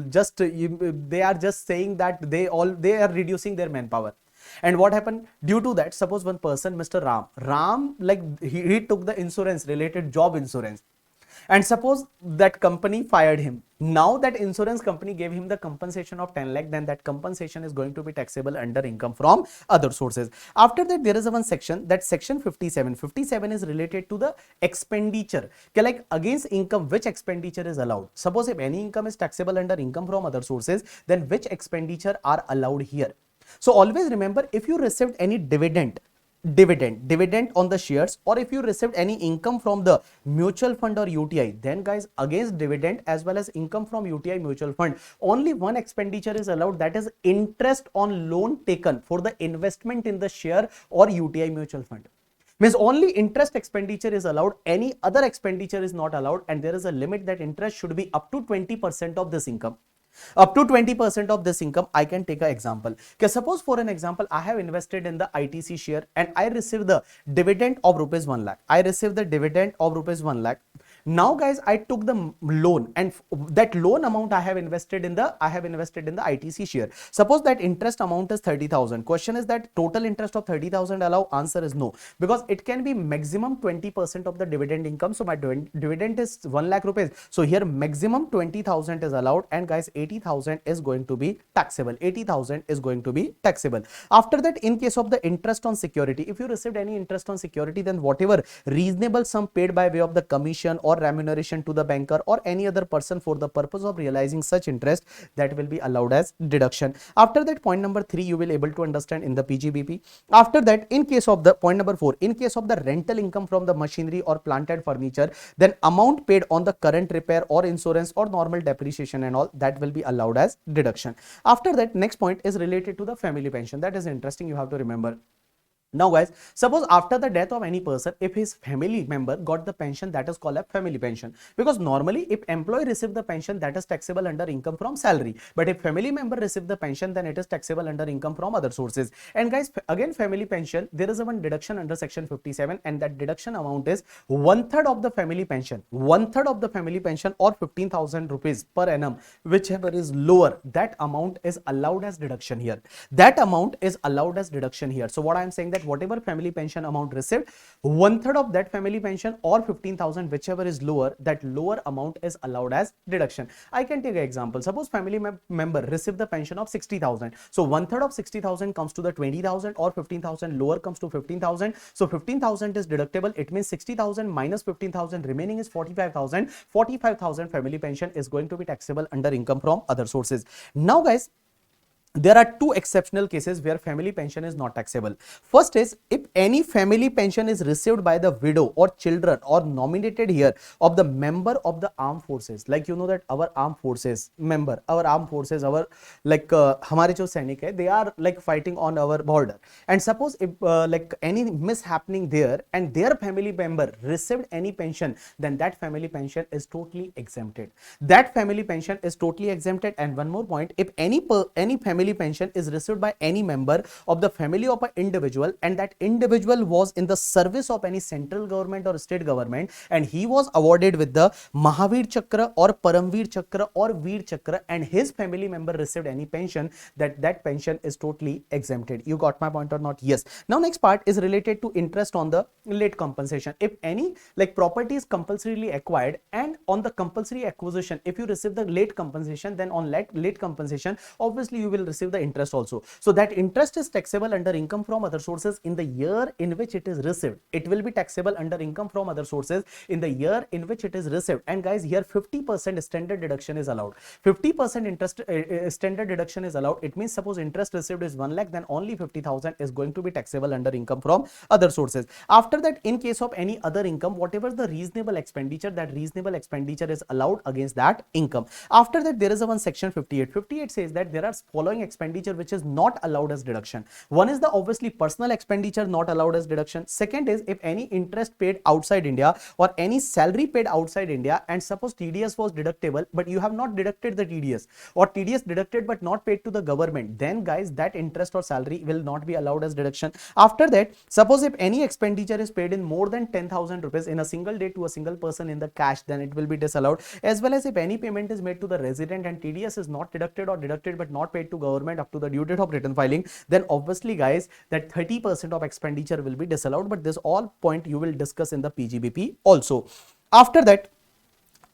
just saying that they are reducing their manpower. And what happened due to that? Suppose one person, Mr. Ram, like he took the insurance related, job insurance. And suppose that company fired him. Now that insurance company gave him the compensation of 10 lakh, then that compensation is going to be taxable under income from other sources. After that, there is a one section, that section 57. 57 is related to the expenditure. Okay, like against income, which expenditure is allowed? Suppose if any income is taxable under income from other sources, then which expenditure are allowed here? So always remember, if you received any dividend on the shares, or if you received any income from the mutual fund or UTI, then guys, against dividend as well as income from UTI mutual fund, only one expenditure is allowed, that is interest on loan taken for the investment in the share or UTI mutual fund. Means only interest expenditure is allowed, any other expenditure is not allowed, and there is a limit that interest should be up to 20% of this income. Up to 20% of this income. I can take an example. Okay, suppose for an example, I have invested in the ITC share and I receive the dividend of rupees 1 lakh. I receive the dividend of rupees 1 lakh. Now guys, I took the loan, and that loan amount I have invested in the ITC share. Suppose that interest amount is 30,000. Question is that total interest of 30,000 allow? Answer is no, because it can be maximum 20% of the dividend income. So my dividend is 1 lakh rupees. So here maximum 20,000 is allowed, and guys 80,000 is going to be taxable. 80,000 is going to be taxable. After that, in case of the interest on security, if you received any interest on security, then whatever reasonable sum paid by way of the commission or remuneration to the banker or any other person for the purpose of realizing such interest, that will be allowed as deduction. After that, point number 3 you will able to understand in the PGBP. After that, in case of the point number 4, in case of the rental income from the machinery or plant and furniture, then amount paid on the current repair or insurance or normal depreciation and all, that will be allowed as deduction. After that, next point is related to the family pension. That is interesting, you have to remember. Now guys, suppose after the death of any person, if his family member got the pension, that is called a family pension. Because normally if employee receive the pension, that is taxable under income from salary. But if family member receive the pension, then it is taxable under income from other sources. And guys, again family pension, there is a one deduction under section 57, and that deduction amount is 1/3 of the family pension. 1/3 of the family pension, or 15,000 rupees per annum, whichever is lower, that amount is allowed as deduction here. That amount is allowed as deduction here. So what I am saying that whatever family pension amount received, 1/3 of that family pension or 15,000, whichever is lower, that lower amount is allowed as deduction. I can take an example. Suppose family member received the pension of 60,000. So 1/3 of 60,000 comes to the 20,000, or 15,000 lower comes to 15,000. So 15,000 is deductible. It means 60,000 minus 15,000, remaining is 45,000. 45,000 family pension is going to be taxable under income from other sources. Now guys, there are two exceptional cases where family pension is not taxable. First is if any family pension is received by the widow or children or nominated here of the member of the armed forces. Like you know that our armed forces member, our armed forces, our like हमारे जो सैनिक है, they are like fighting on our border. And suppose if like any mishappening there and their family member received any pension, then that family pension is totally exempted. That family pension is totally exempted. And one more point, if any family pension is received by any member of the family of an individual, and that individual was in the service of any central government or state government, and he was awarded with the Mahavir Chakra or Paramvir Chakra or Veer Chakra, and his family member received any pension, that pension is totally exempted. You got my point or not? Yes. Now next part is related to interest on the late compensation. If any like property is compulsorily acquired, and on the compulsory acquisition, if you receive the late compensation, then on late compensation, obviously you will receive the interest also. So that interest is taxable under income from other sources in the year in which it is received. It will be taxable under income from other sources in the year in which it is received. And guys, here 50% standard deduction is allowed. 50% interest standard deduction is allowed. It means suppose interest received is 1 lakh, then only 50,000 is going to be taxable under income from other sources. After that, in case of any other income, whatever the reasonable expenditure, that reasonable expenditure is allowed against that income. After that, there is a one section 58. 58 says that there are following expenditure which is not allowed as deduction. One is the obviously personal expenditure not allowed as deduction. Second is if any interest paid outside India or any salary paid outside India, and suppose TDS was deductible but you have not deducted the TDS, or TDS deducted but not paid to the government, then guys that interest or salary will not be allowed as deduction. After that, suppose if any expenditure is paid in more than 10,000 rupees in a single day to a single person in the cash, then it will be disallowed. As well as if any payment is made to the resident and TDS is not deducted or deducted but not paid to government up to the due date of return filing, then obviously guys that 30% of expenditure will be disallowed. But this all point you will discuss in the PGBP also. After that,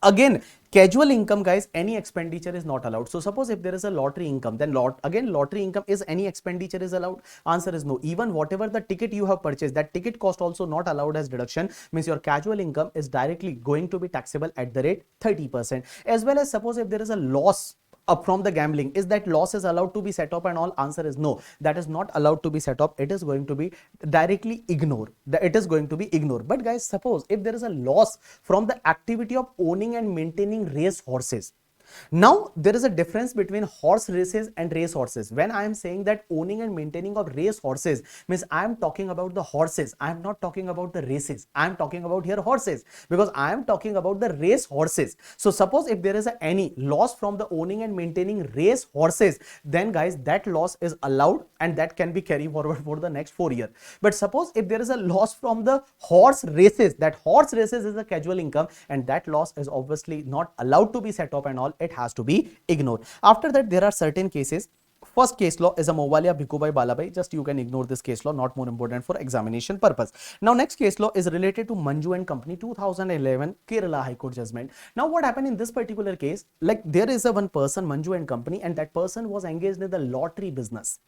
again casual income guys, any expenditure is not allowed. So suppose if there is a lottery income, then lottery income, is any expenditure is allowed? Answer is no. Even whatever the ticket you have purchased, that ticket cost also not allowed as deduction. Means your casual income is directly going to be taxable at the rate 30%. As well as suppose if there is a loss up from the gambling, is that loss is allowed to be set up and all? Answer is no, that is not allowed to be set up. It is going to be directly ignored. It is going to be ignored. But guys, suppose if there is a loss from the activity of owning and maintaining race horses. Now, there is a difference between horse races and race horses. When I am saying that owning and maintaining of race horses means I am talking about the horses. I am not talking about the races. I am talking about here horses, because I am talking about the race horses. So suppose if there is any loss from the owning and maintaining race horses, then guys, that loss is allowed and that can be carried forward for the next 4 years. But suppose if there is a loss from the horse races, that horse races is a casual income, and that loss is obviously not allowed to be set up and all. It has to be ignored. After that, there are certain cases. First case law is a Movalia Bhikubai Balabai. Just you can ignore this case law, not more important for examination purpose. Now, next case law is related to Manju and Company, 2011 Kerala High Court judgment. Now, what happened in this particular case? Like, there is a one person, Manju and Company, and that person was engaged in the lottery business.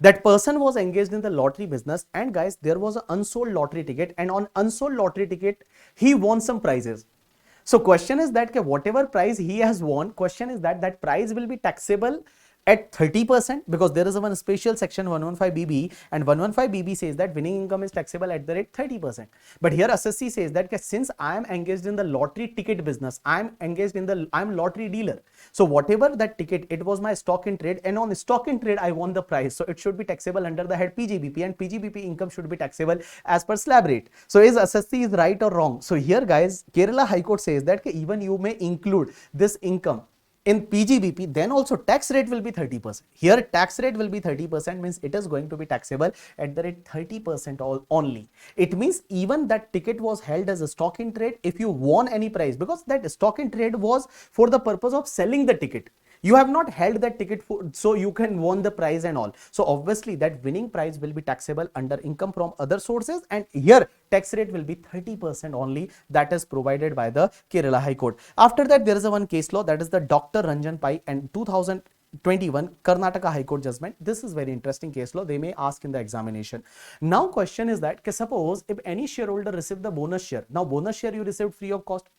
That person was engaged in the lottery business, and guys, there was an unsold lottery ticket, and on unsold lottery ticket, he won some prizes. So question is that whatever prize he has won, question is that that prize will be taxable at 30%, because there is a one special section 115BB, and 115BB says that winning income is taxable at the rate 30%. But here SSC says that since I am engaged in the lottery ticket business, I am lottery dealer. So whatever that ticket, it was my stock in trade, and on stock in trade I won the prize. So it should be taxable under the head PGBP, and PGBP income should be taxable as per slab rate. So is SSC is right or wrong? So here guys, Kerala High Court says that even you may include this income in PGBP, then also tax rate will be 30%. Here tax rate will be 30%, means it is going to be taxable at the rate 30% only. It means even that ticket was held as a stock in trade. If you won any prize, because that stock in trade was for the purpose of selling the ticket, you have not held that ticket so you can won the prize and all. So obviously that winning prize will be taxable under income from other sources, and here tax rate will be 30% only. That is provided by the Kerala High Court. After that, there is a one case law, that is the Dr. Ranjan Pai and 2021 Karnataka High Court judgment. This is very interesting case law. They may ask in the examination. Now question is that suppose if any shareholder received the bonus share. Now bonus share you received free of cost.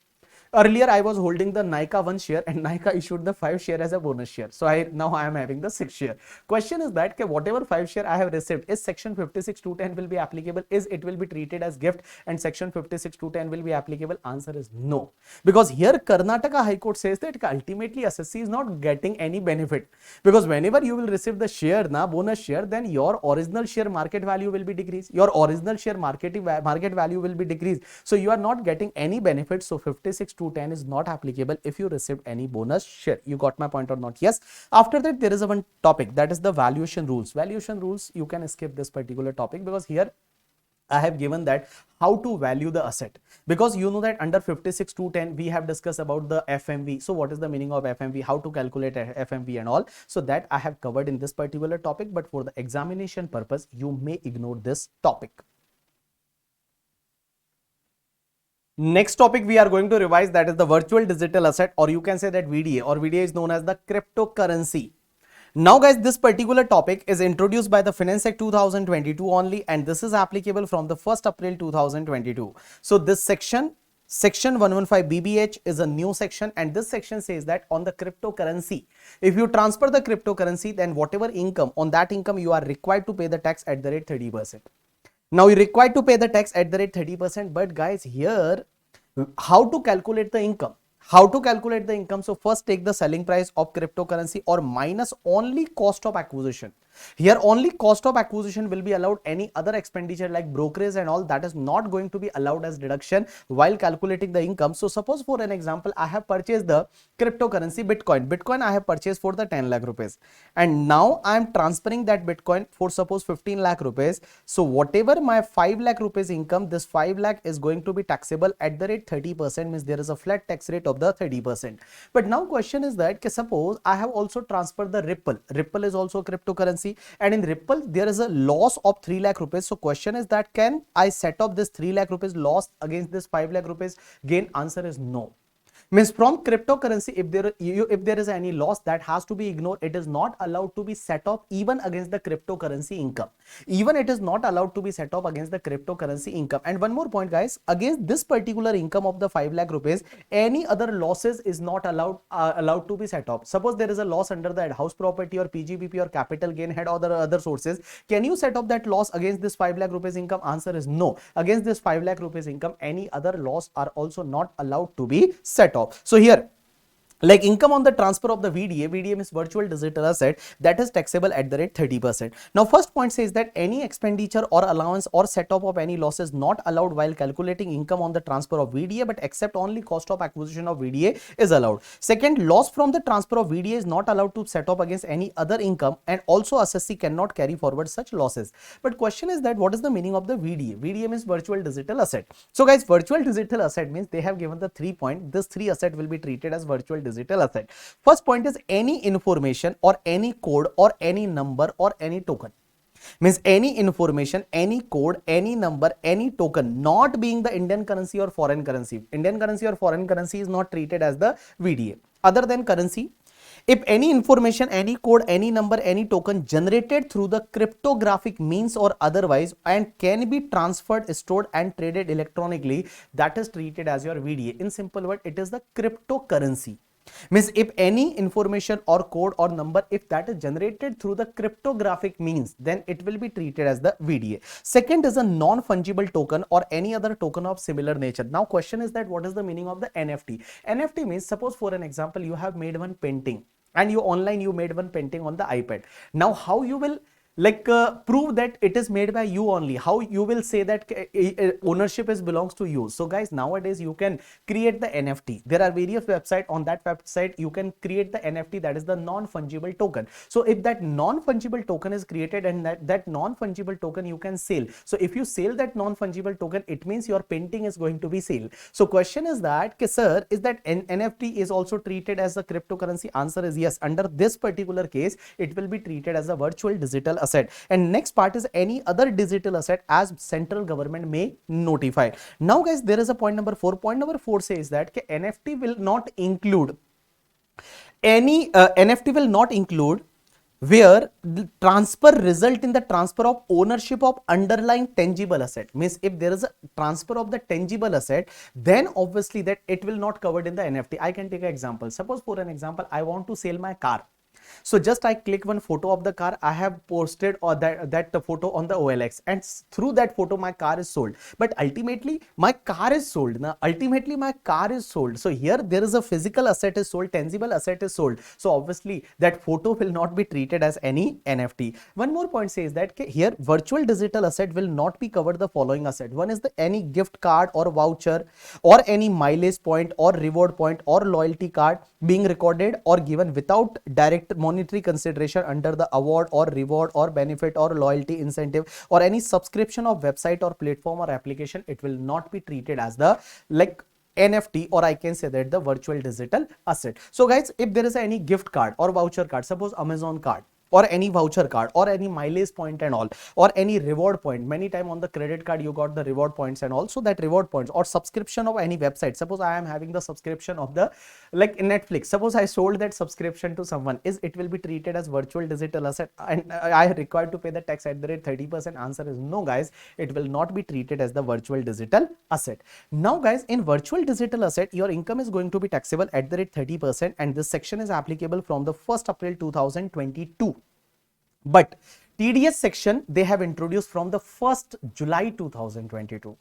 Earlier, I was holding the Nykaa 1 share, and Nykaa issued the 5 share as a bonus share. So now I am having the 6 share. Question is that whatever 5 share I have received, is section 56(2)(10) will be applicable? Is it will be treated as gift and section 56(2)(10) will be applicable? Answer is no. Because here Karnataka High Court says that ultimately SSC is not getting any benefit. Because whenever you will receive the share, bonus share, then your original share market value will be decreased. Your original share market value will be decreased. So you are not getting any benefit. So 56(2)(10) is not applicable if you received any bonus share. You got my point or not? Yes. After that, there is a one topic, that is the valuation rules. Valuation rules, you can skip this particular topic, because here I have given that how to value the asset, because you know that under 56(2)(10) we have discussed about the FMV. So what is the meaning of FMV, how to calculate FMV and all. So that I have covered in this particular topic, but for the examination purpose, you may ignore this topic. Next topic we are going to revise, that is the virtual digital asset, or you can say that VDA, or VDA is known as the cryptocurrency. Now guys, this particular topic is introduced by the Finance Act 2022 only, and this is applicable from the 1st April 2022. So this section 115BBH is a new section, and this section says that on the cryptocurrency, if you transfer the cryptocurrency, then whatever income, on that income you are required to pay the tax at the rate 30%. Now you're required to pay the tax at the rate 30%, but guys, here how to calculate the income? How to calculate the income? So first take the selling price of cryptocurrency or minus only cost of acquisition. Here only cost of acquisition will be allowed. Any other expenditure like brokerage and all, that is not going to be allowed as deduction while calculating the income. So suppose for an example, I have purchased the cryptocurrency Bitcoin I have purchased for the 10 lakh rupees, and now I am transferring that Bitcoin for suppose 15 lakh rupees. So whatever my 5 lakh rupees income, this 5 lakh is going to be taxable at the rate 30%, means there is a flat tax rate of the 30%. But now question is that suppose I have also transferred the Ripple is also cryptocurrency, and in Ripple there is a loss of 3 lakh rupees. So question is that can I set up this 3 lakh rupees loss against this 5 lakh rupees gain? Answer is no. Means from cryptocurrency, if there is any loss, that has to be ignored. It is not allowed to be set off even against the cryptocurrency income. Even it is not allowed to be set off against the cryptocurrency income. And one more point, guys, against this particular income of the 5 lakh rupees, any other losses is not allowed to be set off. Suppose there is a loss under the house property or PGBP or capital gain head or other sources. Can you set off that loss against this 5 lakh rupees income? Answer is no. Against this 5 lakh rupees income, any other loss are also not allowed to be set off. So here, like income on the transfer of the VDA means virtual digital asset, that is taxable at the rate 30%. Now first point says that any expenditure or allowance or set off of any loss is not allowed while calculating income on the transfer of VDA, but except only cost of acquisition of VDA is allowed. Second, loss from the transfer of VDA is not allowed to set off against any other income, and also assessee cannot carry forward such losses. But question is that what is the meaning of the VDA? VDA means virtual digital asset. So guys, virtual digital asset means they have given the 3 points. This 3 asset will be treated as virtual digital asset. First point is any information or any code or any number or any token. Means any information, any code, any number, any token not being the Indian currency or foreign currency. Indian currency or foreign currency is not treated as the VDA. Other than currency, if any information, any code, any number, any token generated through the cryptographic means or otherwise and can be transferred, stored and traded electronically, that is treated as your VDA. In simple word, it is the cryptocurrency. Means if any information or code or number, if that is generated through the cryptographic means, then it will be treated as the VDA. Second is a non-fungible token or any other token of similar nature. Now question is that what is the meaning of the NFT? NFT means, suppose for an example, you have made one painting and you made one painting on the iPad. Now how you will prove that it is made by you only? How you will say that ownership belongs to you? So guys, nowadays you can create the NFT. There are various websites. On that website you can create the NFT, that is the non-fungible token. So if that non-fungible token is created and that non-fungible token you can sell, so if you sell that non-fungible token, it means your painting is going to be sold. So question is that, sir, is that NFT is also treated as a cryptocurrency? Answer is yes. Under this particular case, it will be treated as a virtual digital asset. And next part is any other digital asset as central government may notify. Now guys, there is a point number 4. Point number 4 says that NFT will not include where the transfer result in the transfer of ownership of underlying tangible asset. Means if there is a transfer of the tangible asset, then obviously that it will not covered in the NFT. I can take an example. Suppose for an example, I want to sell my car. So just I click one photo of the car, I have posted or that photo on the OLX, and through that photo my car is sold. But ultimately my car is sold. Now ultimately my car is sold. So here there is a physical asset is sold, tangible asset is sold. So obviously that photo will not be treated as any NFT. One more point says that here virtual digital asset will not be covered the following asset. One is the any gift card or voucher or any mileage point or reward point or loyalty card being recorded or given without direct monetary consideration under the award or reward or benefit or loyalty incentive or any subscription of website or platform or application. It will not be treated as the NFT, or I can say that the virtual digital asset. So guys, if there is any gift card or voucher card, suppose Amazon card or any voucher card or any mileage point and all, or any reward point, many time on the credit card you got the reward points, and also that reward points or subscription of any website. Suppose I am having the subscription of the Netflix. Suppose I sold that subscription to someone, it will be treated as virtual digital asset and I am required to pay the tax at the rate 30%? Answer is no guys, it will not be treated as the virtual digital asset. Now guys, in virtual digital asset, your income is going to be taxable at the rate 30%, and this section is applicable from the 1st April 2022. But TDS section they have introduced from the 1st July 2022.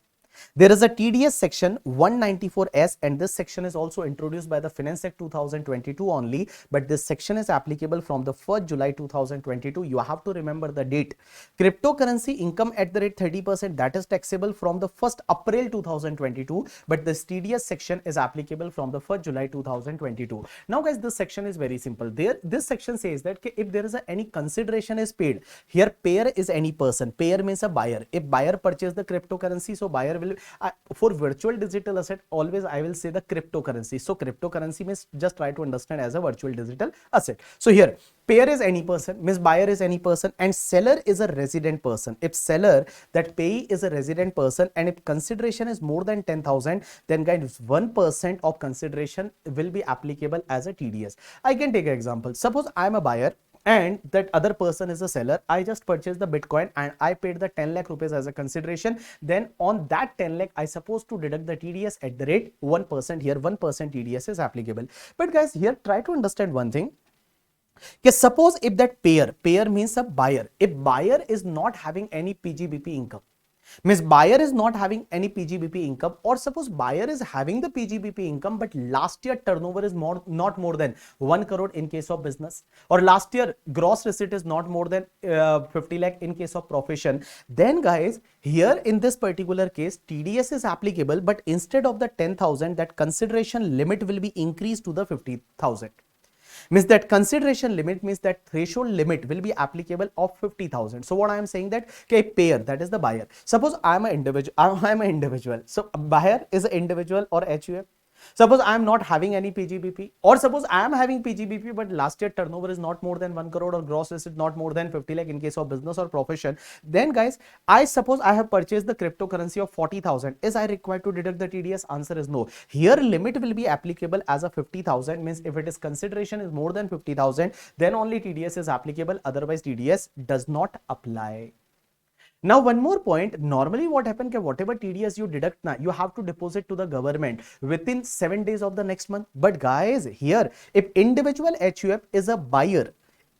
There is a TDS section 194S, and this section is also introduced by the Finance Act 2022 only, but this section is applicable from the 1st July 2022. You have to remember the date. Cryptocurrency income at the rate 30%, that is taxable from the 1st April 2022, but this TDS section is applicable from the 1st July 2022. Now guys, this section is very simple. This section says that if there is any consideration is paid, here payer is any person. Payer means a buyer. If buyer purchase the cryptocurrency, so buyer will will for virtual digital asset always I will say the cryptocurrency. So cryptocurrency means just try to understand as a virtual digital asset. So here payer is any person, means buyer is any person, and seller is a resident person. If seller, that payee is a resident person, and if consideration is more than 10,000, then guys 1% of consideration will be applicable as a TDS. I can take an example. Suppose I am a buyer and that other person is a seller. I just purchased the Bitcoin and I paid the 10 lakh rupees as a consideration. Then on that 10 lakh, I supposed to deduct the TDS at the rate 1%. Here 1% TDS is applicable. But guys, here try to understand one thing. Okay, suppose if that payer means a buyer, if buyer is not having any PGBP income, means buyer is not having any PGBP income, or suppose buyer is having the PGBP income but last year turnover is not more than 1 crore in case of business, or last year gross receipt is not more than 50 lakh in case of profession, then guys here in this particular case TDS is applicable, but instead of the 10,000, that consideration limit will be increased to the 50,000. Means that consideration limit means that threshold limit will be applicable of 50,000. So what I am saying that, okay, payer, that is the buyer. Suppose I am an individual. So a buyer is an individual or HUF. Suppose I am not having any PGBP, or suppose I am having PGBP but last year turnover is not more than 1 crore or gross receipt not more than 50 lakh in case of business or profession, then guys I suppose I have purchased the cryptocurrency of 40,000. Is I required to deduct the TDS? Answer is no. Here limit will be applicable as a 50,000, means if it is consideration is more than 50,000, then only TDS is applicable, otherwise TDS does not apply. Now one more point, normally what happens, whatever TDS you deduct now, you have to deposit to the government within 7 days of the next month. But guys here, if individual HUF is a buyer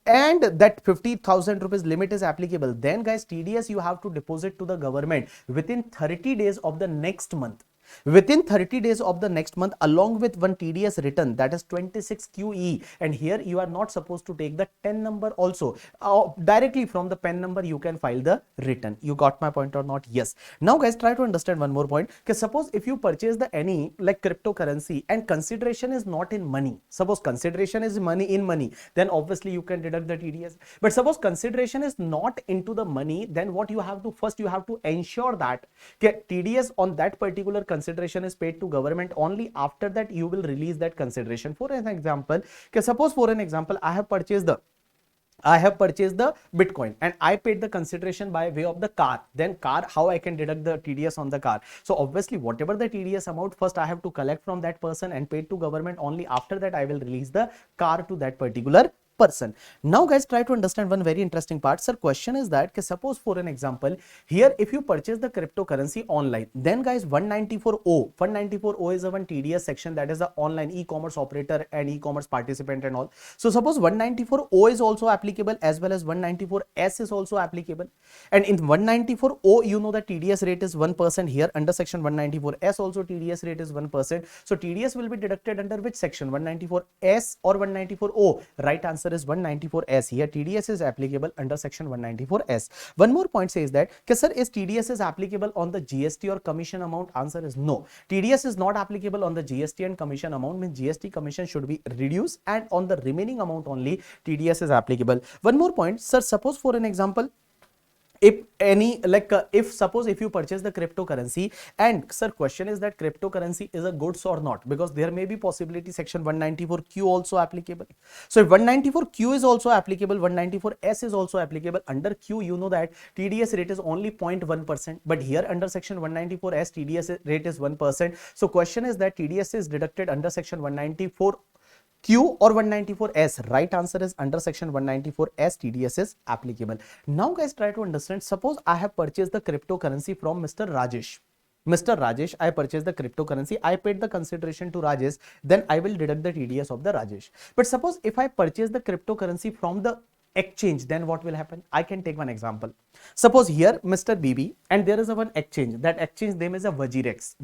and that 50,000 rupees limit is applicable, then guys TDS you have to deposit to the government within 30 days of the next month. Within 30 days of the next month, along with one TDS return, that is 26 QE, and here you are not supposed to take the 10 number also. Directly from the PAN number you can file the return. You got my point or not? Yes. Now guys, try to understand one more point. Okay, suppose if you purchase the any like cryptocurrency and consideration is not in money, suppose consideration is in money, then obviously you can deduct the TDS. But suppose consideration is not into the money, then what you have to first, you have to ensure that okay, TDS on that particular consideration is paid to government. Only after that you will release that consideration. For an example, okay, suppose for an example I have purchased the Bitcoin and I paid the consideration by way of the car. Then car, how I can deduct the TDS on the car? So obviously whatever the TDS amount, first I have to collect from that person and paid to government. Only after that I will release the car to that particular person. Now guys, try to understand one very interesting part. Sir, question is that suppose for an example here, if you purchase the cryptocurrency online, then guys 194O is a one TDS section, that is the online e-commerce operator and e-commerce participant and all. So suppose 194O is also applicable as well as 194S is also applicable, and in 194O you know the TDS rate is 1%. Here under section 194S also TDS rate is 1%. So TDS will be deducted under which section, 194S or 194O? Right answer is 194S. Here TDS is applicable under section 194S. One more point says that, sir, is TDS is applicable on the GST or commission amount? Answer is no. TDS is not applicable on the GST and commission amount, means GST commission should be reduced, and on the remaining amount only TDS is applicable. One more point, sir, suppose for an example, if any suppose if you purchase the cryptocurrency, and sir, question is that cryptocurrency is a goods or not, because there may be possibility section 194Q also applicable. So if 194Q is also applicable, 194S is also applicable. Under Q you know that TDS rate is only 0.1%, but here under section 194S TDS rate is 1%. So question is that TDS is deducted under section 194Q or 194S. Right answer is under section 194S TDS is applicable. Now guys, try to understand, suppose I have purchased the cryptocurrency from Mr. Rajesh. I purchased the cryptocurrency, I paid the consideration to Rajesh, then I will deduct the TDS of the Rajesh. But suppose if I purchase the cryptocurrency from the exchange, then what will happen? I can take one example. Suppose here Mr. BB, and there is a one exchange, that exchange name is a Vajirex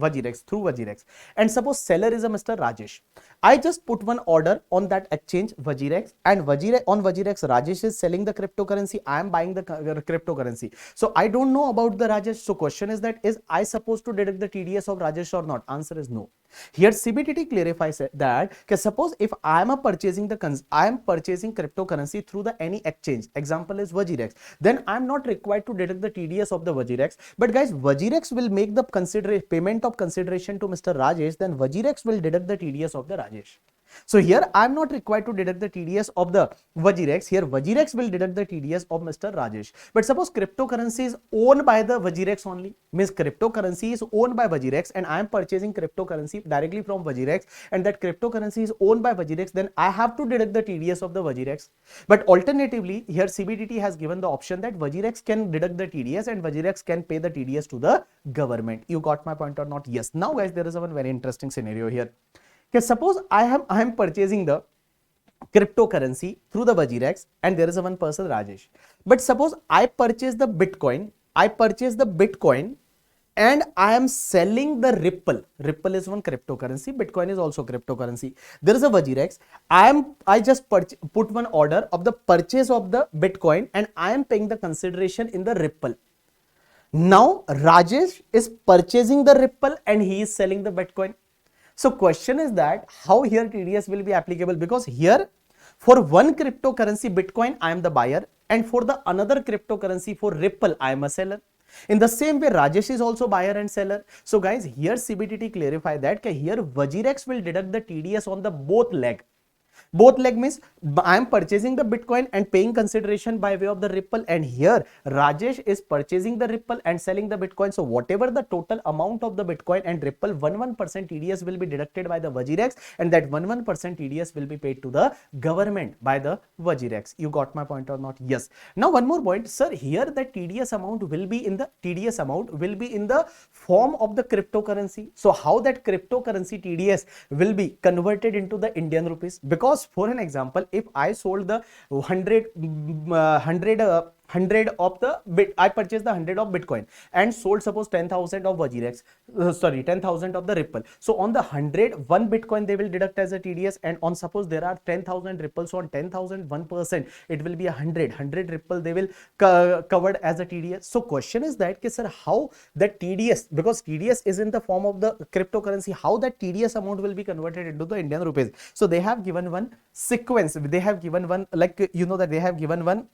through Vajirex, and suppose seller is a Mr. Rajesh. I just put one order on that exchange Vajirex, and on Vajirex Rajesh is selling the cryptocurrency, I am buying the cryptocurrency. So I don't know about the Rajesh. So question is that, is I supposed to deduct the TDS of Rajesh or not? Answer is no. Here CBDT clarifies that suppose if I am purchasing cryptocurrency through the any exchange, example is Vajirex, then I am not required to deduct the TDS of the Vajirex. But guys, Vajirex will make the payment of consideration to Mr. Rajesh, then Vajirex will deduct the TDS of the Rajesh. So here I am not required to deduct the TDS of the Vajirex. Here Vajirex will deduct the TDS of Mr. Rajesh. But suppose cryptocurrency is owned by the Vajirex only, means cryptocurrency is owned by Vajirex and I am purchasing cryptocurrency directly from Vajirex, and that cryptocurrency is owned by Vajirex, then I have to deduct the TDS of the Vajirex. But alternatively, here CBDT has given the option that Vajirex can deduct the TDS and Vajirex can pay the TDS to the government. You got my point or not? Yes. Now guys, there is a one very interesting scenario here. Okay, suppose I am purchasing the cryptocurrency through the Vajirex and there is a one person Rajesh. But suppose I purchase the Bitcoin, and I am selling the Ripple. Ripple is one cryptocurrency, Bitcoin is also cryptocurrency. There is a Vajirex. I just put one order of the purchase of the Bitcoin and I am paying the consideration in the Ripple. Now Rajesh is purchasing the Ripple and he is selling the Bitcoin. So question is that how here TDS will be applicable, because here for one cryptocurrency Bitcoin I am the buyer and for the another cryptocurrency for Ripple I am a seller. In the same way Rajesh is also buyer and seller. So guys, here CBDT clarify that here Vajirex will deduct the TDS on the both leg. Both leg means I am purchasing the Bitcoin and paying consideration by way of the Ripple, and here Rajesh is purchasing the Ripple and selling the Bitcoin. So whatever the total amount of the Bitcoin and Ripple, 11% TDS will be deducted by the Vajirex, and that 11% TDS will be paid to the government by the Vajirex. You got my point or not? Yes. Now one more point, sir. Here the TDS amount will be in the form of the cryptocurrency. So how that cryptocurrency TDS will be converted into the Indian rupees? Because for an example, if I sold the 100 of the I purchased the 100 of Bitcoin and sold suppose 10,000 of Vajirex, 10,000 of the Ripple. So on the 100, one Bitcoin they will deduct as a TDS, and on suppose there are 10,000 Ripples, so on 10,000, 1%, it will be 100 Ripple they will covered as a TDS. So question is that, sir, how that TDS, because TDS is in the form of the cryptocurrency, how that TDS amount will be converted into the Indian rupees? So they have given one sequence, they have given one, like, you know, that they have given one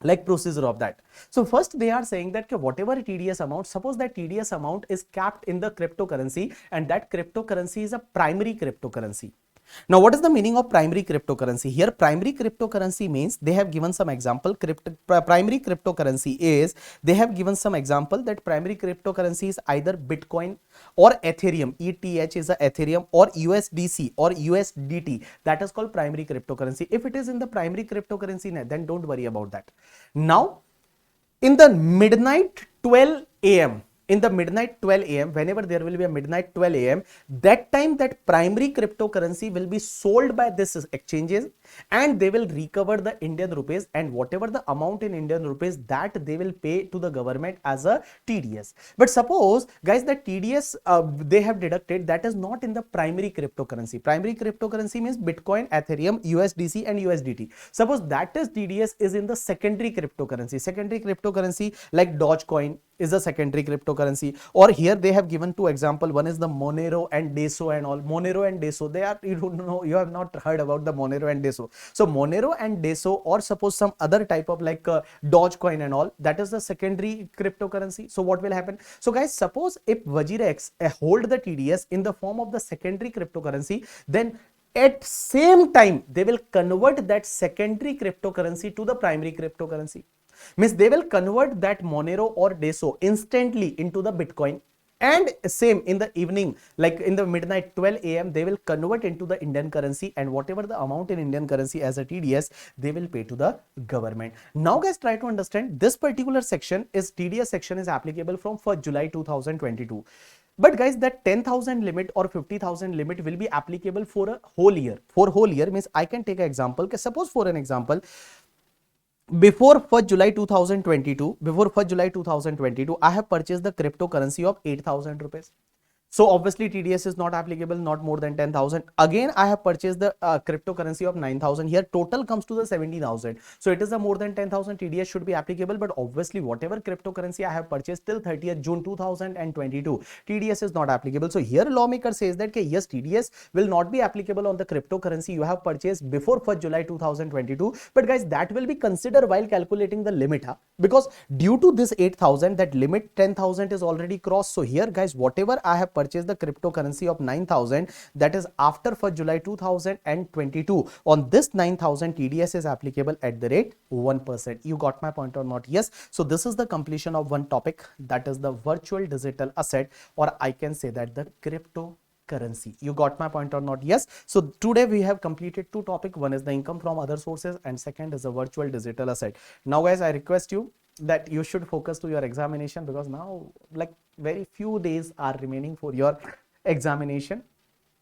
like procedure of that. So first they are saying that whatever TDS amount, suppose that TDS amount is capped in the cryptocurrency and that cryptocurrency is a primary cryptocurrency. Now what is the meaning of primary cryptocurrency? Here primary cryptocurrency means they have given some example. Primary cryptocurrency is, they have given some example that primary cryptocurrency is either Bitcoin or Ethereum. ETH is a Ethereum, or USDC or USDT. That is called primary cryptocurrency. If it is in the primary cryptocurrency, then don't worry about that. Now in the midnight 12 a.m. whenever there will be a midnight 12 a.m., that time that primary cryptocurrency will be sold by this exchanges and they will recover the Indian rupees, and whatever the amount in Indian rupees that they will pay to the government as a TDS. But suppose guys that TDS they have deducted, that is not in the primary cryptocurrency. Primary cryptocurrency means Bitcoin, Ethereum, USDC and USDT. Suppose that is TDS is in the secondary cryptocurrency. Secondary cryptocurrency like Dogecoin is a secondary cryptocurrency, or here they have given two example. One is the Monero and Deso and all. Monero and Deso, they are, you don't know, you have not heard about the Monero and Deso. So Monero and Deso, or suppose some other type of like Dogecoin and all, that is the secondary cryptocurrency. So what will happen? So guys, suppose if Vajirex hold the TDS in the form of the secondary cryptocurrency, then at same time they will convert that secondary cryptocurrency to the primary cryptocurrency. Means they will convert that Monero or Deso instantly into the Bitcoin, and same in the evening, like in the midnight 12 a.m. they will convert into the Indian currency, and whatever the amount in Indian currency as a TDS they will pay to the government. Now guys, try to understand this particular section is TDS section is applicable from 1st July 2022. But guys, that 10,000 limit or 50,000 limit will be applicable for a whole year. For whole year means I can take an example. Suppose for an example, before 1st July 2022, I have purchased the cryptocurrency of 8,000 rupees. So obviously TDS is not applicable, not more than 10,000. Again, I have purchased the cryptocurrency of 9,000 here. Total comes to the 70,000. So it is a more than 10,000, TDS should be applicable. But obviously whatever cryptocurrency I have purchased till 30th June 2022, TDS is not applicable. So here lawmaker says that yes, TDS will not be applicable on the cryptocurrency you have purchased before 1st July 2022. But guys, that will be considered while calculating the limit, because due to this 8,000, that limit 10,000 is already crossed. So here guys, whatever I have purchased the cryptocurrency of 9,000, that is after 1st July 2022, on this 9,000 TDS is applicable at the rate 1%. You got my point or not? Yes. So this is the completion of one topic, that is the virtual digital asset, or I can say that the cryptocurrency. You got my point or not? Yes. So today we have completed two topics. One is the income from other sources and second is the virtual digital asset. Now guys, I request you that you should focus to your examination, because now like very few days are remaining for your examination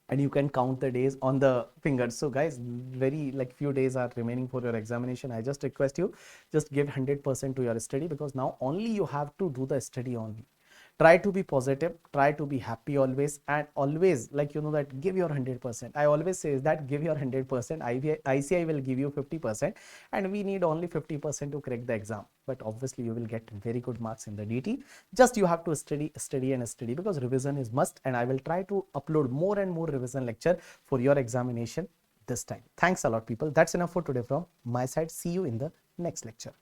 and you can count the days on the fingers. So guys, very like few days are remaining for your examination. I just request you, just give 100% to your study, because now only you have to do the study only. Try to be positive, try to be happy always, and always, like, you know, that give your 100%. I always say that give your 100%. ICI will give you 50%, and we need only 50% to crack the exam. But obviously you will get very good marks in the DT. Just you have to study and study, because revision is must, and I will try to upload more and more revision lecture for your examination this time. Thanks a lot, people. That's enough for today from my side. See you in the next lecture.